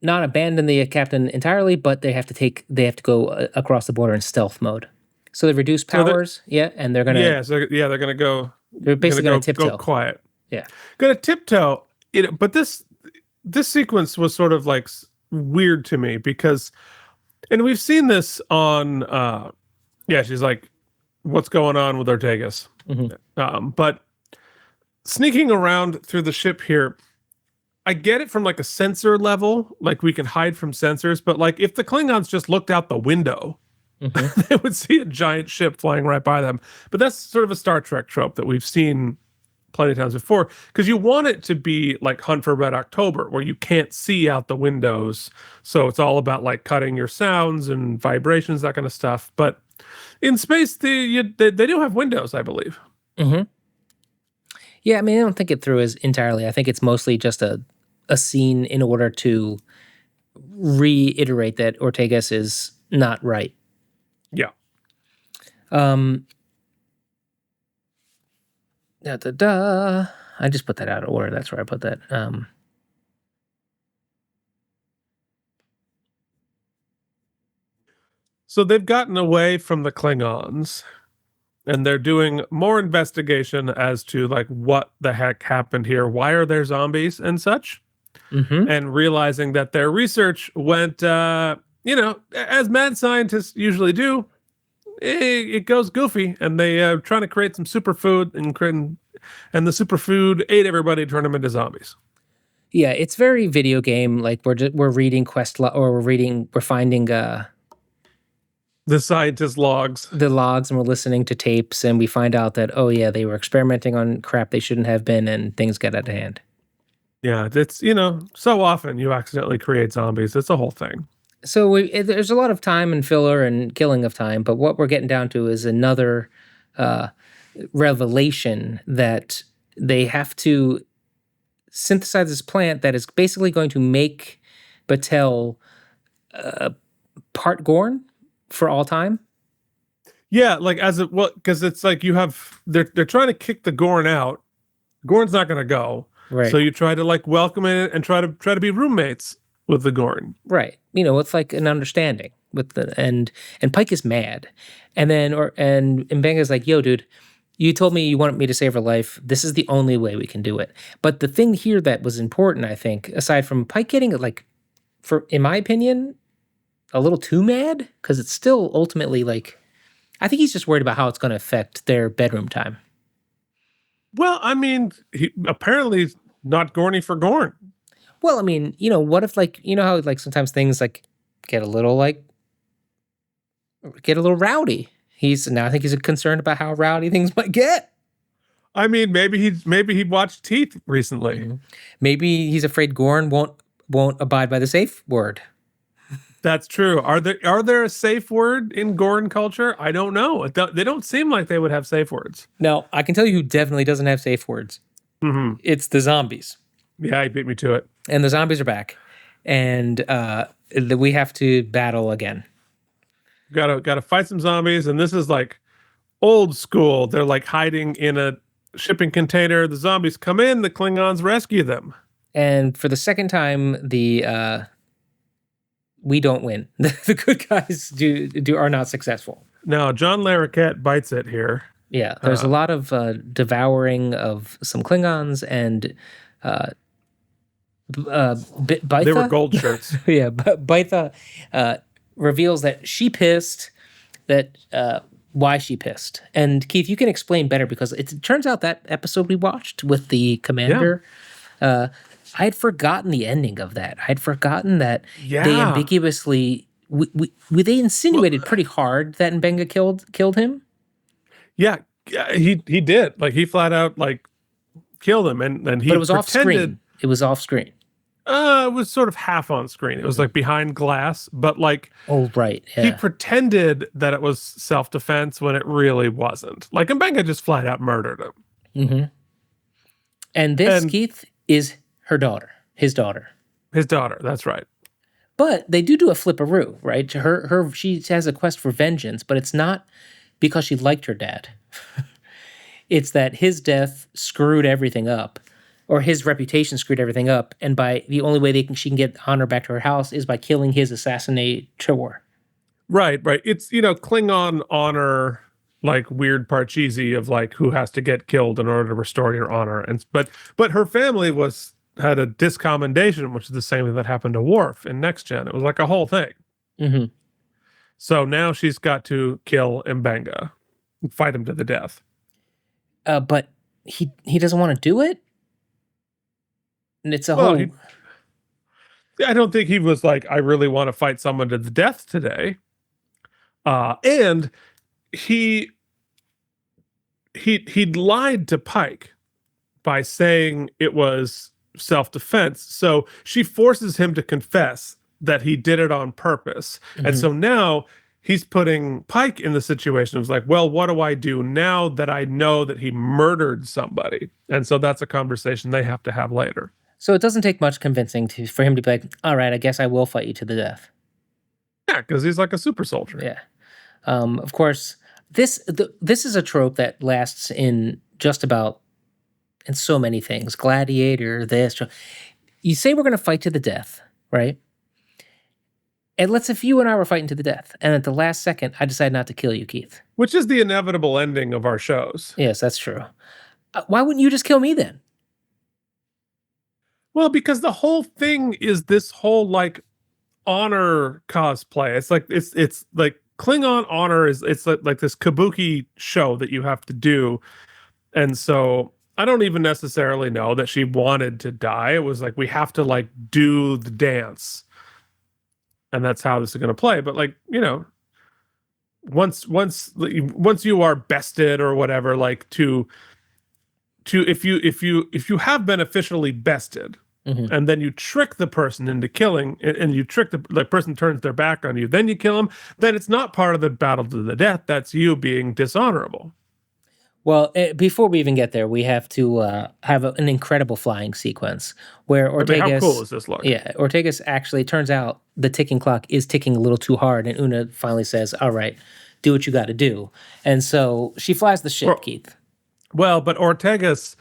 Not abandon the captain entirely, but they have to go across the border in stealth mode. So they reduce So that powers, yeah, and they're gonna go they're basically gonna go tiptoe. quiet. Yeah. Gonna tiptoe. But this sequence was sort of like weird to me because and we've seen this on yeah, she's like, what's going on with Ortegas? Hmm. But sneaking around through the ship here, I get it from like a sensor level, like we can hide from sensors, but like if the Klingons just looked out the window, Hmm. they would see a giant ship flying right by them. But that's sort of a Star Trek trope that we've seen plenty of times before because you want it to be like Hunt for Red October where you can't see out the windows. So it's all about like cutting your sounds and vibrations, that kind of stuff. But in space, they do have windows, I believe. Hmm. Yeah, I mean, I don't think it through as entirely. I think it's mostly just a scene in order to reiterate that Ortegas is not right. Yeah. Um, da, da, da. I just put that out of order. That's where I put that. So they've gotten away from the Klingons and they're doing more investigation as to like what the heck happened here. Why are there zombies and such? Mm-hmm. And realizing that their research went, as mad scientists usually do, it goes goofy, and they trying to create some superfood and the superfood ate everybody, turned them into zombies. Yeah, it's very video game. Like we're reading or we're finding The scientist logs. the logs and we're listening to tapes and we find out that oh yeah they were experimenting on crap they shouldn't have been and things got out of hand. Yeah, it's so often you accidentally create zombies. It's a whole thing. So there's a lot of time and filler and killing of time, but what we're getting down to is another uh, revelation that they have to synthesize this plant that is basically going to make Batel part Gorn for all time. Yeah, like because it's like they're trying to kick the Gorn out. Gorn's not going to go, Right. so you try to like welcome it and try to be roommates with the Gorn. Right. It's like an understanding with and Pike is mad. And then and Mbenga's like, yo, dude, you told me you wanted me to save her life. This is the only way we can do it. But the thing here that was important, I think, aside from Pike getting like, in my opinion, a little too mad, because it's still ultimately like, I think he's just worried about how it's going to affect their bedroom time. Well, I mean, he apparently not Gorny for Gorn. Well, I mean, what if like, how like sometimes things like get a little rowdy. I think he's concerned about how rowdy things might get. I mean, maybe he watched Teeth recently. Mm-hmm. Maybe he's afraid Gorn won't abide by the safe word. That's true. Are there a safe word in Gorn culture? I don't know. They don't seem like they would have safe words. No, I can tell you who definitely doesn't have safe words. Mm-hmm. It's the zombies. Yeah, he beat me to it. And the zombies are back, and we have to battle again. Gotta fight some zombies, and this is like old school. They're like hiding in a shipping container. The zombies come in, the Klingons rescue them. And for the second time, we don't win. The good guys are not successful. Now, John Larroquette bites it here. Yeah, there's a lot of devouring of some Klingons and Baitha. They were gold shirts. Yeah, but Baitha reveals that she pissed, why she pissed. And Keith, you can explain better, because it turns out that episode we watched with the commander, I had forgotten the ending of that. I'd forgotten that they ambiguously, they insinuated pretty hard that Mbenga killed him. Yeah, he did. Like, he flat out like killed him, and he. But it was off screen. It was off screen. It was sort of half on screen. It was like behind glass, but like, oh right, yeah. He pretended that it was self-defense when it really wasn't. Like, Mbenga just flat out murdered him. Mm-hmm. And this, Keith, is her daughter, his daughter. His daughter, that's right. But they do a flipperoo, right? She has a quest for vengeance, but it's not because she liked her dad. It's that his death screwed everything up, or his reputation screwed everything up, and by the only way she can get honor back to her house is by killing his assassinator. Right. It's, Klingon honor, like weird Parcheesi of like who has to get killed in order to restore your honor. And but her family had a discommendation, which is the same thing that happened to Worf in Next Gen. It was like a whole thing. Mm-hmm. So now she's got to kill Mbenga, fight him to the death. But he doesn't want to do it. And it's a whole. I don't think he was like, I really want to fight someone to the death today. And he lied to Pike by saying it was self-defense. So she forces him to confess that he did it on purpose. Mm-hmm. And so now he's putting Pike in the situation. It was like, well, what do I do now that I know that he murdered somebody? And so that's a conversation they have to have later. So it doesn't take much convincing for him to be like, all right, I guess I will fight you to the death. Yeah, because he's like a super soldier. Yeah. Of course, this is a trope that lasts in just about in so many things. Gladiator, this. You say we're going to fight to the death, right? And let's if you and I were fighting to the death, and at the last second, I decide not to kill you, Keith. Which is the inevitable ending of our shows. Yes, that's true. Why wouldn't you just kill me then? Well, because the whole thing is this whole like honor cosplay. It's like Klingon honor it's like this kabuki show that you have to do. And so I don't even necessarily know that she wanted to die. It was like, we have to like do the dance. And that's how this is going to play. But like, once you are bested or whatever, like if you have been officially bested, mm-hmm. and then you trick the person into killing, and you trick the person turns their back on you, then you kill them, then it's not part of the battle to the death. That's you being dishonorable. Well, before we even get there, we have to have an incredible flying sequence where I mean, how cool Ortegas, does this look? yeah, Ortegas actually turns out the ticking clock is ticking a little too hard, and Una finally says, "All right, do what you got to do," and so she flies the ship, Well, Keith. well, but Ortegas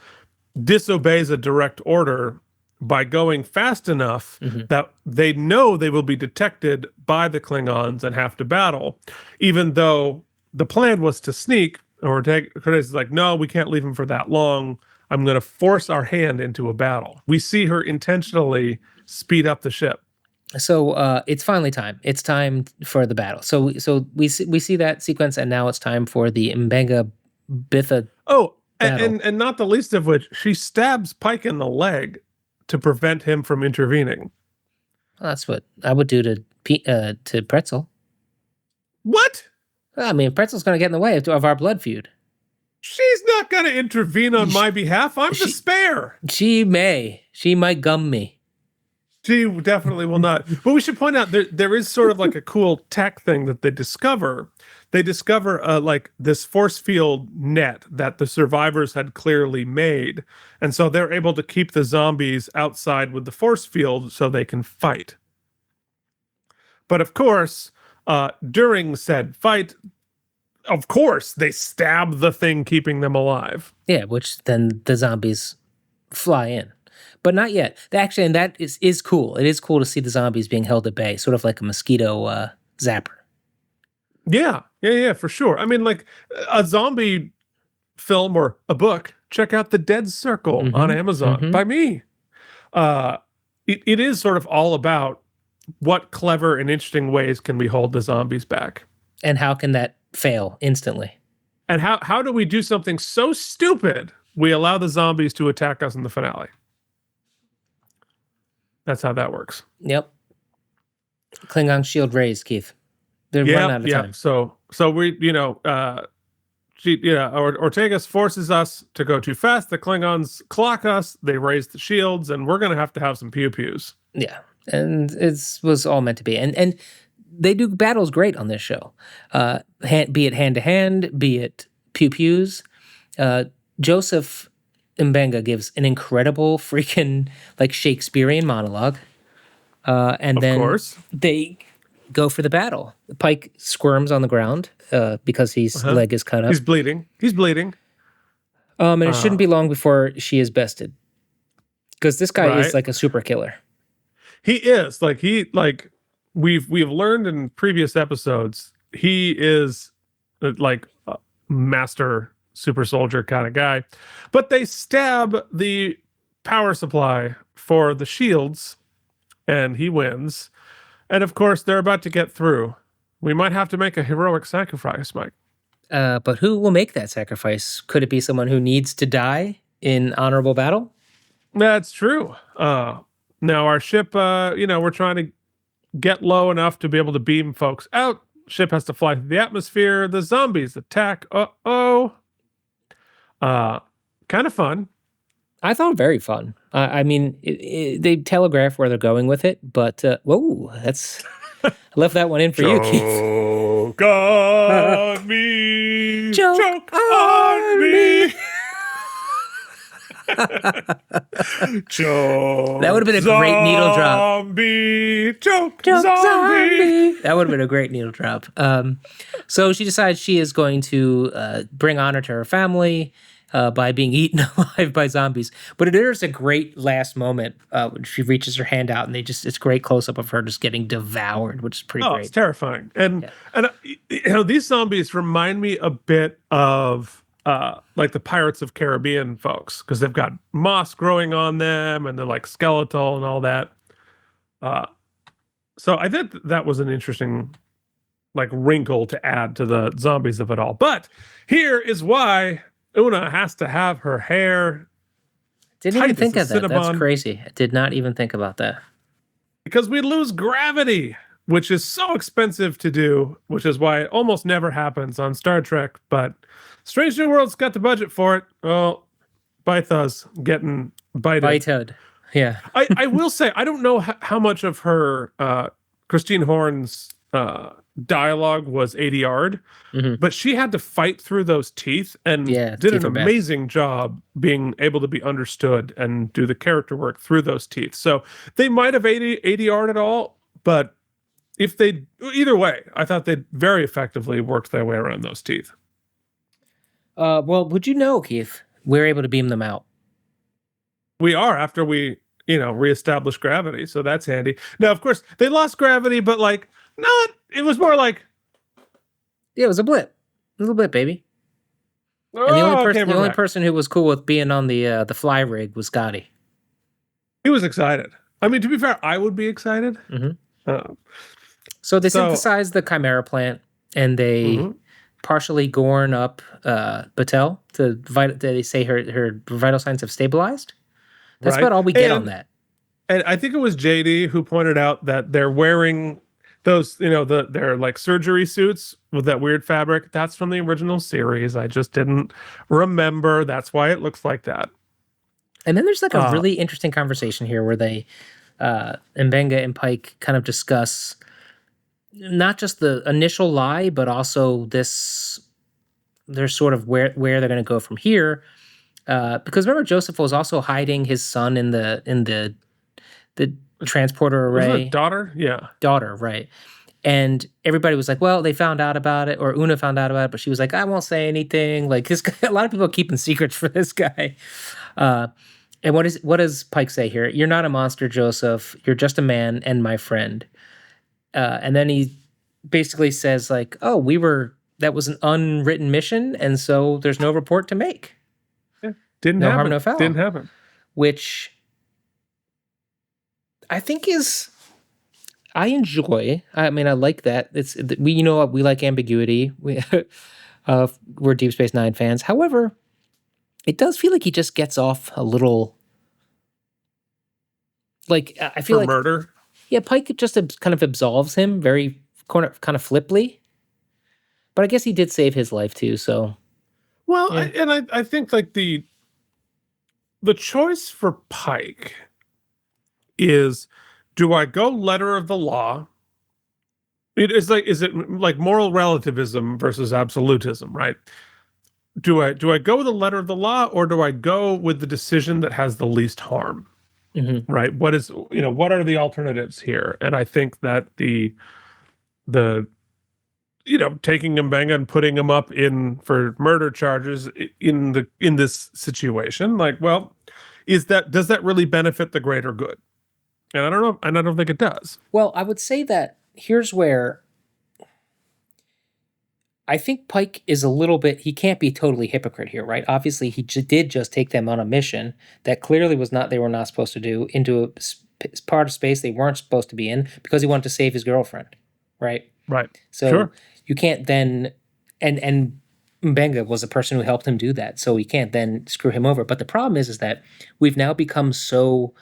disobeys a direct order by going fast enough Hmm. that they know they will be detected by the Klingons and have to battle, even though the plan was to sneak. Ortegas is like, no, we can't leave him for that long. I'm going to force our hand into a battle. We see her intentionally speed up the ship. So it's finally time. It's time for the battle. So we see that sequence, and now it's time for the Mbenga Bitha Oh, battle. and not the least of which, she stabs Pike in the leg to prevent him from intervening. Well, that's what I would do to Pretzel. What? I mean, Pretzel's going to get in the way of our blood feud. She's not going to intervene on my behalf. I'm the She- spare. She may. She might gum me. She definitely will not. But we should point out there is sort of like a cool tech thing that they discover. They discover like this force field net that the survivors had clearly made. And so they're able to keep the zombies outside with the force field so they can fight. But of course, during said fight, of course, they stab the thing keeping them alive. Yeah, which then the zombies fly in. But not yet. Actually, and that is cool. It is cool to see the zombies being held at bay, sort of like a mosquito zapper. Yeah, for sure. I mean, like a zombie film or a book, check out The Dead Circle on Amazon by me. It is sort of all about what clever and interesting ways can we hold the zombies back. And how can that fail instantly? And how do we do something so stupid we allow the zombies to attack us in the finale? That's how that works. Yep. Klingon shield raised, Keith. They're run out of time. So we, Ortegas forces us to go too fast. The Klingons clock us. They raise the shields, and we're gonna have to have some pew pews. Yeah, and it was all meant to be. And they do battles great on this show. Be it hand to hand, be it pew pews. Joseph Mbenga gives an incredible freaking like Shakespearean monologue. And then course. they go for the battle. Pike squirms on the ground because his leg is cut up. He's bleeding. And it shouldn't be long before she is bested. Because this guy is like a super killer. He is we've learned in previous episodes, he is like a master super soldier kind of guy. But they stab the power supply for the shields and he wins. And of course, they're about to get through. We might have to make a heroic sacrifice, Mike. But who will make that sacrifice? Could it be someone who needs to die in honorable battle? That's true. Now our ship, we're trying to get low enough to be able to beam folks out. Ship has to fly through the atmosphere. The zombies attack. Kind of fun. I thought very fun. I mean, they telegraph where they're going with it, but whoa, that's I left that one in for you, Keith. Choke on me. Choke on me. Choke. That would have been a great needle drop. Zombie. Choke Zombie. zombie. That would have been a great needle drop. So she decides she is going to bring honor to her family by being eaten alive by zombies. But there's a great last moment when she reaches her hand out and it's great close up of her just getting devoured, which is pretty great. It's terrifying. And these zombies remind me a bit of like the Pirates of Caribbean folks, because they've got moss growing on them and they're like skeletal and all that. So I think that was an interesting like wrinkle to add to the zombies of it all. But here is why Una has to have her hair Didn't tight even think as of a that. That's Cinnabon. crazy. I did not even think about that. Because we lose gravity, which is so expensive to do, which is why it almost never happens on Star Trek. But Strange New World's got the budget for it. Well, Bytha's getting bited. Bitehood. Yeah. I will say, I don't know how much of her Christine Horn's dialogue was ADR'd, Hmm. but she had to fight through those teeth and Yeah, did teeth an are bad. amazing job being able to be understood and do the character work through those teeth. So they might have ADR'd it all, but if they either way, I thought they very effectively worked their way around those teeth. Well, would you know, Keith? We're able to beam them out. We are after we, reestablish gravity, so that's handy. Now, of course, they lost gravity, but like not. It was more like, Yeah, it was a blip. A little bit, baby. And oh, okay, the we're only back. person who was cool with being on the fly rig was Scotty. He was excited. I mean, to be fair, I would be excited. Hmm. Uh, So they so, synthesized the Chimera plant, and they mhm, partially gorn up Batel. They say her vital signs have stabilized. That's right, about all we get on that. and I think it was JD who pointed out that they're wearing those, they're like surgery suits with that weird fabric. That's from the original series. I just didn't remember. That's why it looks like that. And then there's like a Uh, really interesting conversation here where they Mbenga and Pike kind of discuss not just the initial lie, but also this. There's sort of where they're going to go from here. Because remember, Joseph was also hiding his son in the transporter wasn't it array. daughter? Yeah. Daughter, right? And everybody was like, "Well, they found out about it," or Una found out about it, but she was like, "I won't say anything." Like this guy, a lot of people are keeping secrets for this guy. Uh, and what does Pike say here? You're not a monster, Joseph. You're just a man and my friend. And then he basically says like, "Oh, that was an unwritten mission, and so there's no report to make. Yeah. Didn't No harm, happen. no Didn't foul." happen. Which I think is I enjoy. I mean, I like that. We we like ambiguity. We're Deep Space Nine fans. However, it does feel like he just gets off a little. Like I feel For like murder. yeah, Pike just kind of absolves him very kind of flippantly. But I guess he did save his life too. So Well, yeah. I think like the choice for Pike is, do I go letter of the law? Is it like moral relativism versus absolutism, right? Do I go with the letter of the law, or do I go with the decision that has the least harm? Hmm. Right? What are the alternatives here? And I think that the taking Mbenga and putting him up in for murder charges in this situation, like, well, does that really benefit the greater good? And I don't know, and I don't think it does. Well, I would say that here's where I think Pike is a little bit, he can't be totally hypocrite here, right? Obviously, he did just take them on a mission that clearly they were not supposed to do into a part of space they weren't supposed to be in because he wanted to save his girlfriend, right? Right. So Sure. you can't then, and Mbenga was the person who helped him do that. So you can't then screw him over. But the problem is that we've now become so,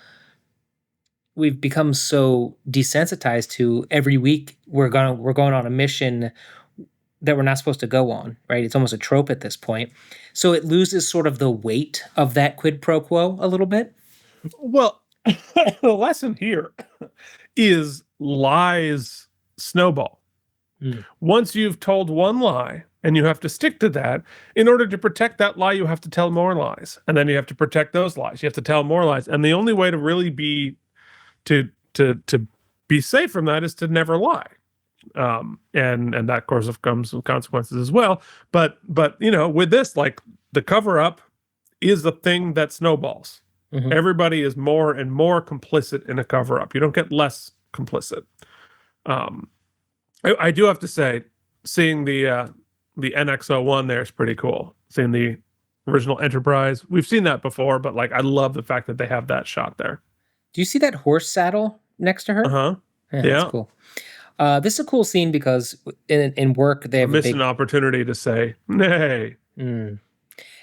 we've become so desensitized to every week we're going on a mission that we're not supposed to go on, right? It's almost a trope at this point. So it loses sort of the weight of that quid pro quo a little bit. Well, the lesson here is lies snowball. Mm. Once you've told one lie and you have to stick to that, in order to protect that lie, you have to tell more lies. And then you have to protect those lies. You have to tell more lies. And the only way to really be to be safe from that is to never lie. And that of course comes with consequences as well. But with this, like, the cover up is the thing that snowballs. Hmm. Everybody is more and more complicit in a cover up. You don't get less complicit. Um, I do have to say, seeing the NX-01 there is pretty cool. Seeing the original Enterprise, we've seen that before, but like, I love the fact that they have that shot there. Do you see that horse saddle next to Uh her? huh. Yeah, that's Yeah. cool. This is a cool scene because in work they I have a missed big an opportunity to say, nay. mm.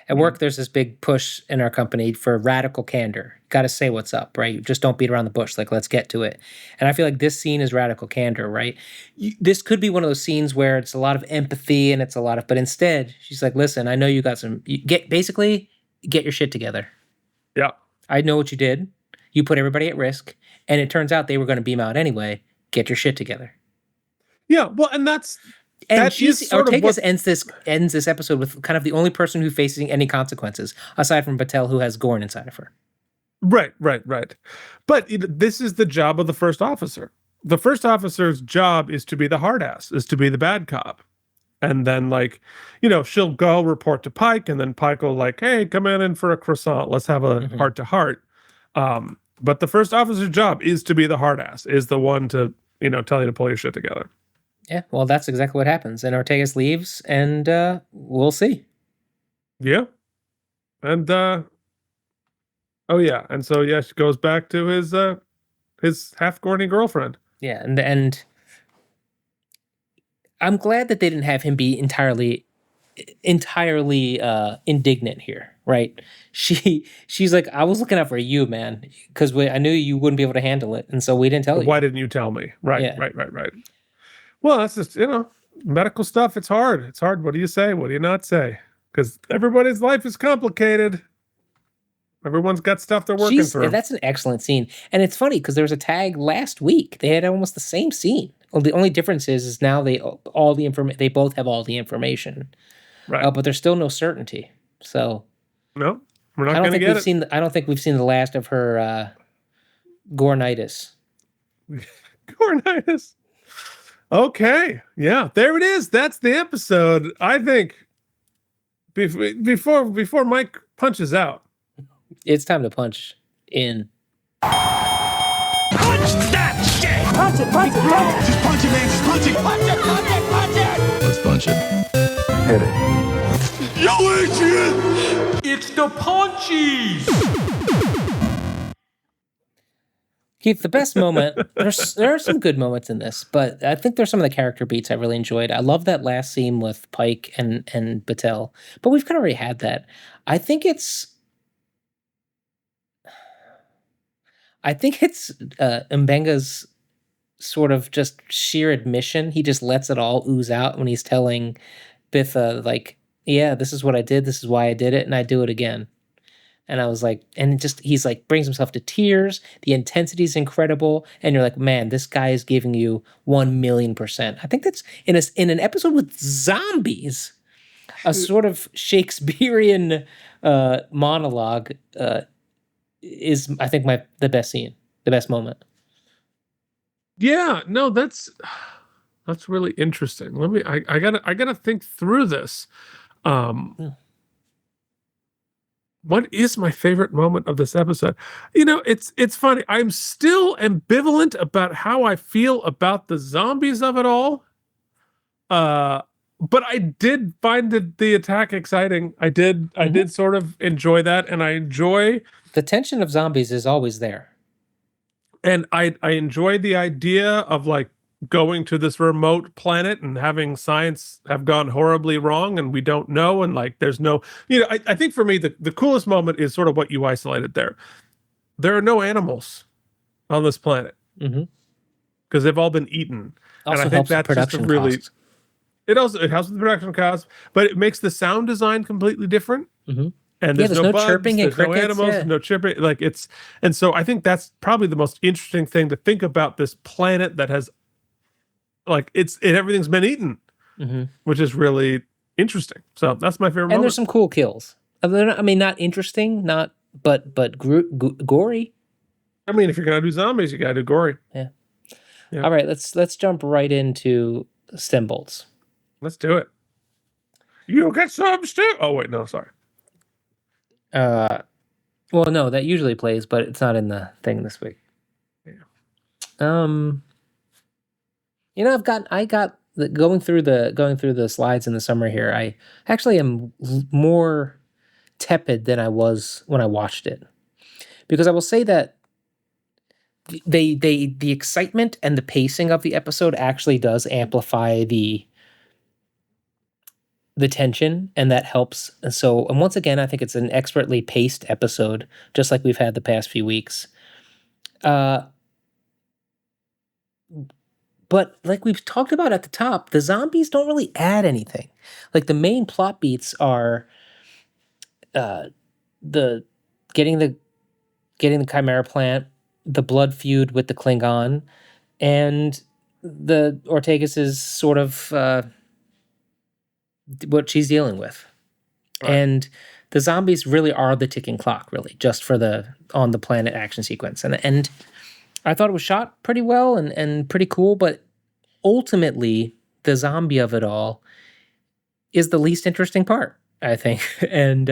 At work there's this big push in our company for radical candor. Got to say what's up, right? Just don't beat around the bush. Like let's get to it. And I feel like this scene is radical candor, right? This could be one of those scenes where it's a lot of empathy and it's a lot of, but instead she's like, listen, I know you got get your shit together. Yeah. I know what you did. You put everybody at risk, and it turns out they were going to beam out anyway. Get your shit together. Yeah, well, and And that is sort of Ortegas what. ends this episode with kind of the only person who's facing any consequences aside from Batel, who has Gorn inside of her. Right, right, right. But this is the job of the first officer. The first officer's job is to be the hard ass, is to be the bad cop. And then, like, she'll go report to Pike, and then Pike will, like, hey, come in for a croissant. Let's have a Mm-hmm. heart to heart. But the first officer's job is to be the hard ass, is the one to, tell you to pull your shit together. Yeah, well, that's exactly what happens. And Ortegas leaves, and we'll see. Yeah. And, oh, yeah. And so, yeah, she goes back to his half corny girlfriend. Yeah, and I'm glad that they didn't have him be entirely indignant here, right? She's like, I was looking out for you, man, because I knew you wouldn't be able to handle it, and so we didn't tell you. Why didn't you tell me? Right, Yeah. right. Well, that's just, medical stuff. It's hard. It's hard. What do you say? What do you not say? Because everybody's life is complicated. Everyone's got stuff they're working through. That's an excellent scene, and it's funny because there was a tag last week. They had almost the same scene. Well, the only difference is now they both have all the information, Right. but there's still no certainty. So no, we're not going to get it. I don't think we've seen the last of her Gornitis. Gornitis. Okay, yeah, there it is. That's the episode. I think before Mike punches out, it's time to punch in. Punch that shit! Punch it! Punch it! Punch it! Just punch it, man! Just punch it! Punch it! Punch it! Punch it! Let's punch it. Hit it. Yo, Adrian! It's the Punchies! Keith, the best moment, there are some good moments in this, but I think there's some of the character beats I really enjoyed. I love that last scene with Pike and Batel, but we've kind of already had that. I think it's Mbenga's sort of just sheer admission. He just lets it all ooze out when he's telling Bitha, like, yeah, this is what I did, this is why I did it, and I do it again. And I was like, he's like, brings himself to tears. The intensity is incredible. And you're like, man, this guy is giving you 1,000,000%. I think that's in an episode with zombies, a sort of Shakespearean monologue is, I think, the best scene, the best moment. Yeah, no, that's really interesting. I gotta think through this. What is my favorite moment of this episode? It's funny. I'm still ambivalent about how I feel about the zombies of it all. But I did find the attack exciting. I did sort of enjoy that, and I enjoy the tension of zombies is always there. And I enjoy the idea of, like, going to this remote planet and having science have gone horribly wrong and we don't know, and, like, there's no, I think for me the coolest moment is sort of what you isolated there. There are no animals on this planet because they've all been eaten. Also, and I think that's just a really costs. It helps with the production costs, but it makes the sound design completely different. And there's no bugs, chirping and crickets, no animals, no chirping. Like, and so I think that's probably the most interesting thing to think about this planet that has, like, everything's been eaten, which is really interesting. So that's my favorite moment. And there's some cool kills. I mean, not interesting, but gory. I mean, if you're gonna do zombies, you gotta do gory. Yeah. All right, let's jump right into stem bolts. Let's do it. You get some stem. Oh wait, no, sorry. Well, no, that usually plays, but it's not in the thing this week. Yeah. I got going through the slides in the summer here. I actually am more tepid than I was when I watched it, because I will say that the excitement and the pacing of the episode actually does amplify the tension, and that helps. And once again, I think it's an expertly paced episode, just like we've had the past few weeks. But like we've talked about at the top, the zombies don't really add anything. Like, the main plot beats are the getting the Chimera plant, the blood feud with the Klingon, and the Ortegas is sort of what she's dealing with. Right. And the zombies really are the ticking clock, really, just for the on the planet action sequence. And I thought it was shot pretty well and pretty cool, but ultimately the zombie of it all is the least interesting part, I think. And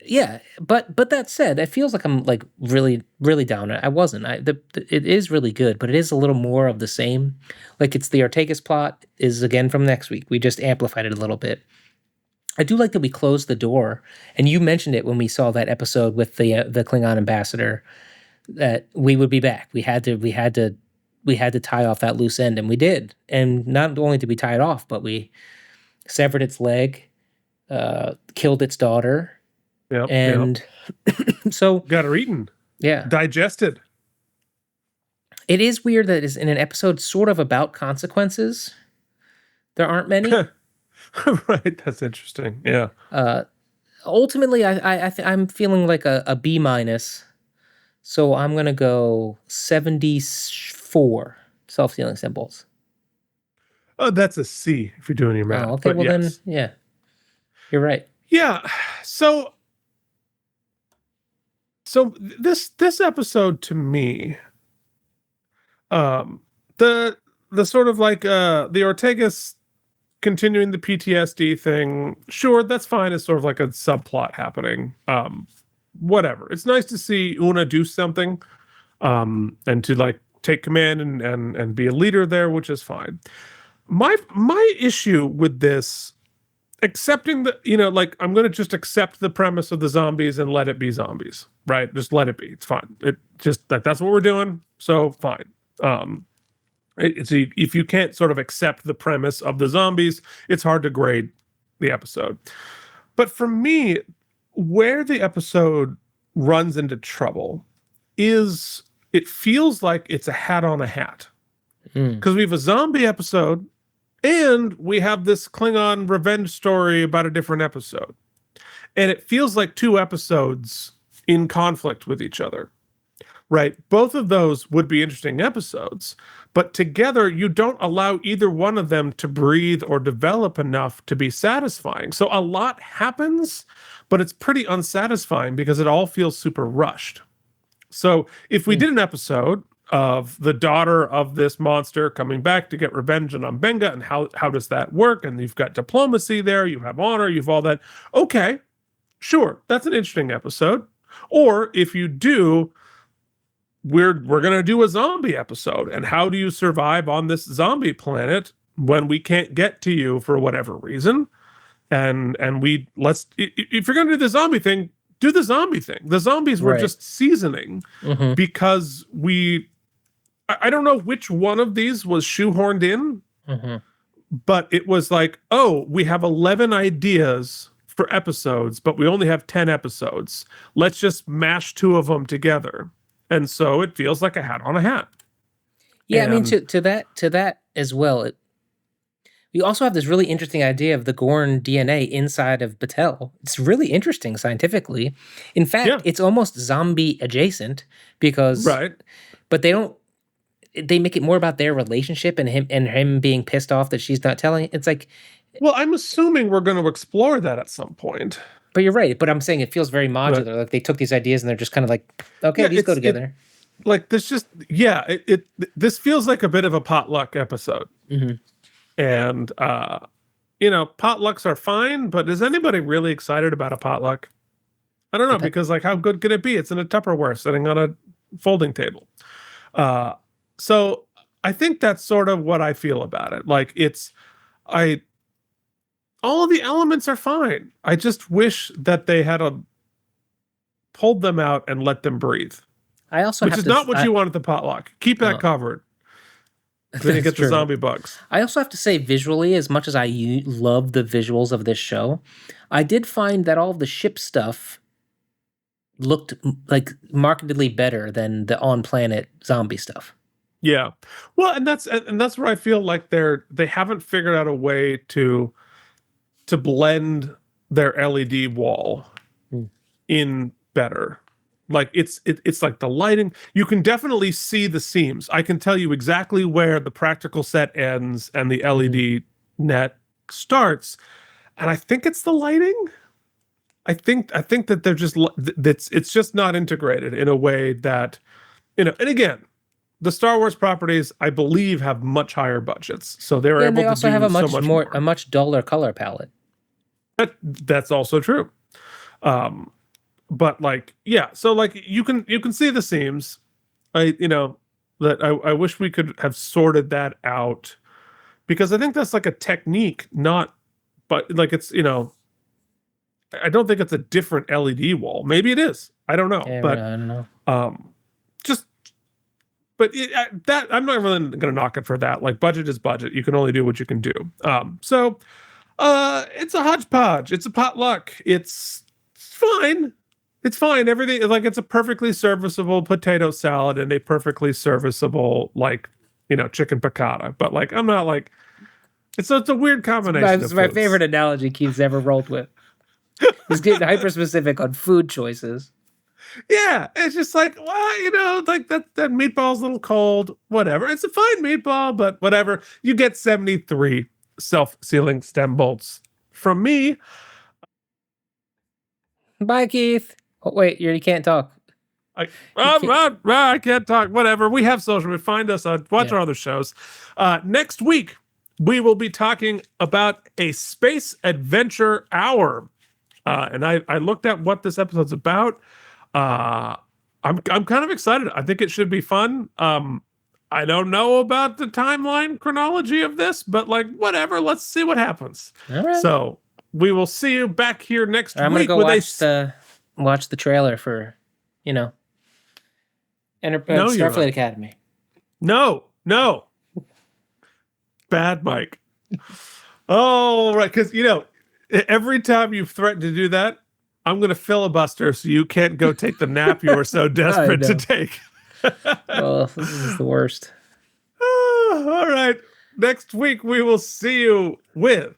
yeah, but that said, it feels like I'm like really, really down. I wasn't. It is really good, but it is a little more of the same. Like it's the Ortegas plot is again from next week. We just amplified it a little bit. I do like that we closed the door, and you mentioned it when we saw that episode with the Klingon ambassador that we would be back. We had to tie off that loose end, and we did. And not only did we tie it off, but we severed its leg, killed its daughter. Yep, and so got her eaten. Yeah. Digested. It is weird that it's in an episode sort of about consequences. There aren't many. Right. That's interesting. Yeah. Ultimately, I'm feeling like a B minus. So I'm going to go 74 self-sealing symbols. Oh, that's a C if you're doing your math. Oh, okay. Well, yes. then, yeah. You're right. Yeah. So this episode to me, the sort of like the Ortegas continuing the PTSD thing, sure, that's fine. It's sort of like a subplot happening. Whatever. It's nice to see Una do something, and to like take command and be a leader there, which is fine. My issue with this, accepting the, like, I'm going to just accept the premise of the zombies and let it be zombies, right? Just let it be. It's fine. It just that's what we're doing. So fine. If you can't sort of accept the premise of the zombies, it's hard to grade the episode. But for me, where the episode runs into trouble is it feels like it's a hat on a hat. Because we have a zombie episode and we have this Klingon revenge story about a different episode. And it feels like two episodes in conflict with each other, right? Both of those would be interesting episodes, but together you don't allow either one of them to breathe or develop enough to be satisfying. So a lot happens, but it's pretty unsatisfying because it all feels super rushed. So if we did an episode of the daughter of this monster coming back to get revenge on Benga, and how does that work? And you've got diplomacy there, you have honor, you've all that. Okay, sure, that's an interesting episode. Or if you do, we're going to do a zombie episode, and how do you survive on this zombie planet when we can't get to you for whatever reason? And if you're going to do the zombie thing, do the zombie thing. The zombies were just seasoning because I don't know which one of these was shoehorned in, but it was like, oh, we have 11 ideas for episodes, but we only have 10 episodes. Let's just mash two of them together. And so it feels like a hat on a hat. Yeah, I mean, to that as well, we also have this really interesting idea of the Gorn DNA inside of Batel. It's really interesting scientifically. In fact, it's almost zombie adjacent because, but they make it more about their relationship and him being pissed off that she's not telling. It's like, well, I'm assuming we're going to explore that at some point. But you're right. But I'm saying it feels very modular. Right. Like they took these ideas and they're just kind of like, okay, these go together. This feels like a bit of a potluck episode. And, potlucks are fine, but is anybody really excited about a potluck? I don't know, because like, how good could it be? It's in a Tupperware sitting on a folding table. So I think that's sort of what I feel about it. Like all of the elements are fine. I just wish that they had pulled them out and let them breathe. Which is not what you want at the potluck. Keep that covered. Then you get the zombie bugs. I also have to say, visually, as much as I love the visuals of this show, I did find that all of the ship stuff looked like markedly better than the on-planet zombie stuff. Yeah, well, and that's where I feel like they haven't figured out a way to blend their LED wall in better. Like it's like the lighting. You can definitely see the seams. I can tell you exactly where the practical set ends and the LED net starts. And I think it's the lighting. I think that they're just it's just not integrated in a way that, you know. And again, the Star Wars properties, I believe, have much higher budgets, so they're able they to also do have a much so much more more. a much duller color palette. That's also true. But like, yeah, so like you can see the seams. I wish we could have sorted that out, because I think that's like a technique, not, but like it's, I don't think it's a different LED wall. Maybe it is. I don't know. Yeah, but I don't know. that I'm not really going to knock it for that. Like, budget is budget. You can only do what you can do. So it's a hodgepodge. It's a potluck. It's fine. It's fine. Everything, like, it's a perfectly serviceable potato salad and a perfectly serviceable, like, chicken piccata. But like, I'm not like, it's a weird combination. It's my favorite analogy Keith's ever rolled with. He's getting hyper specific on food choices. Yeah, it's just like, well, like that meatball's a little cold. Whatever. It's a fine meatball, but whatever. You get 73 self-sealing stem bolts from me. Bye, Keith. Oh, wait, you can't talk. I can't talk. Whatever. We have social media. Find us on watch our other shows. Next week, we will be talking about a space adventure hour. And I looked at what this episode's about. I'm kind of excited. I think it should be fun. I don't know about the timeline chronology of this, but like, whatever. Let's see what happens. All right. So we will see you back here next week. I'm gonna go watch the trailer for, Starfleet Academy. No. Bad Mike. Oh, right. Because, every time you've threatened to do that, I'm going to filibuster so you can't go take the nap you were so desperate to take. Oh, this is the worst. All right. Next week, we will see you with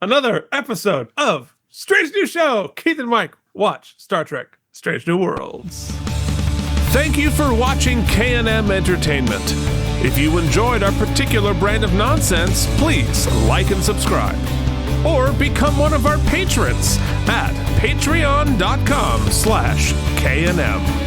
another episode of Strange New Show. Keith and Mike watch Star Trek Strange New Worlds. Thank you for watching K&M Entertainment. If you enjoyed our particular brand of nonsense, please like and subscribe. Or become one of our patrons at patreon.com/KNM.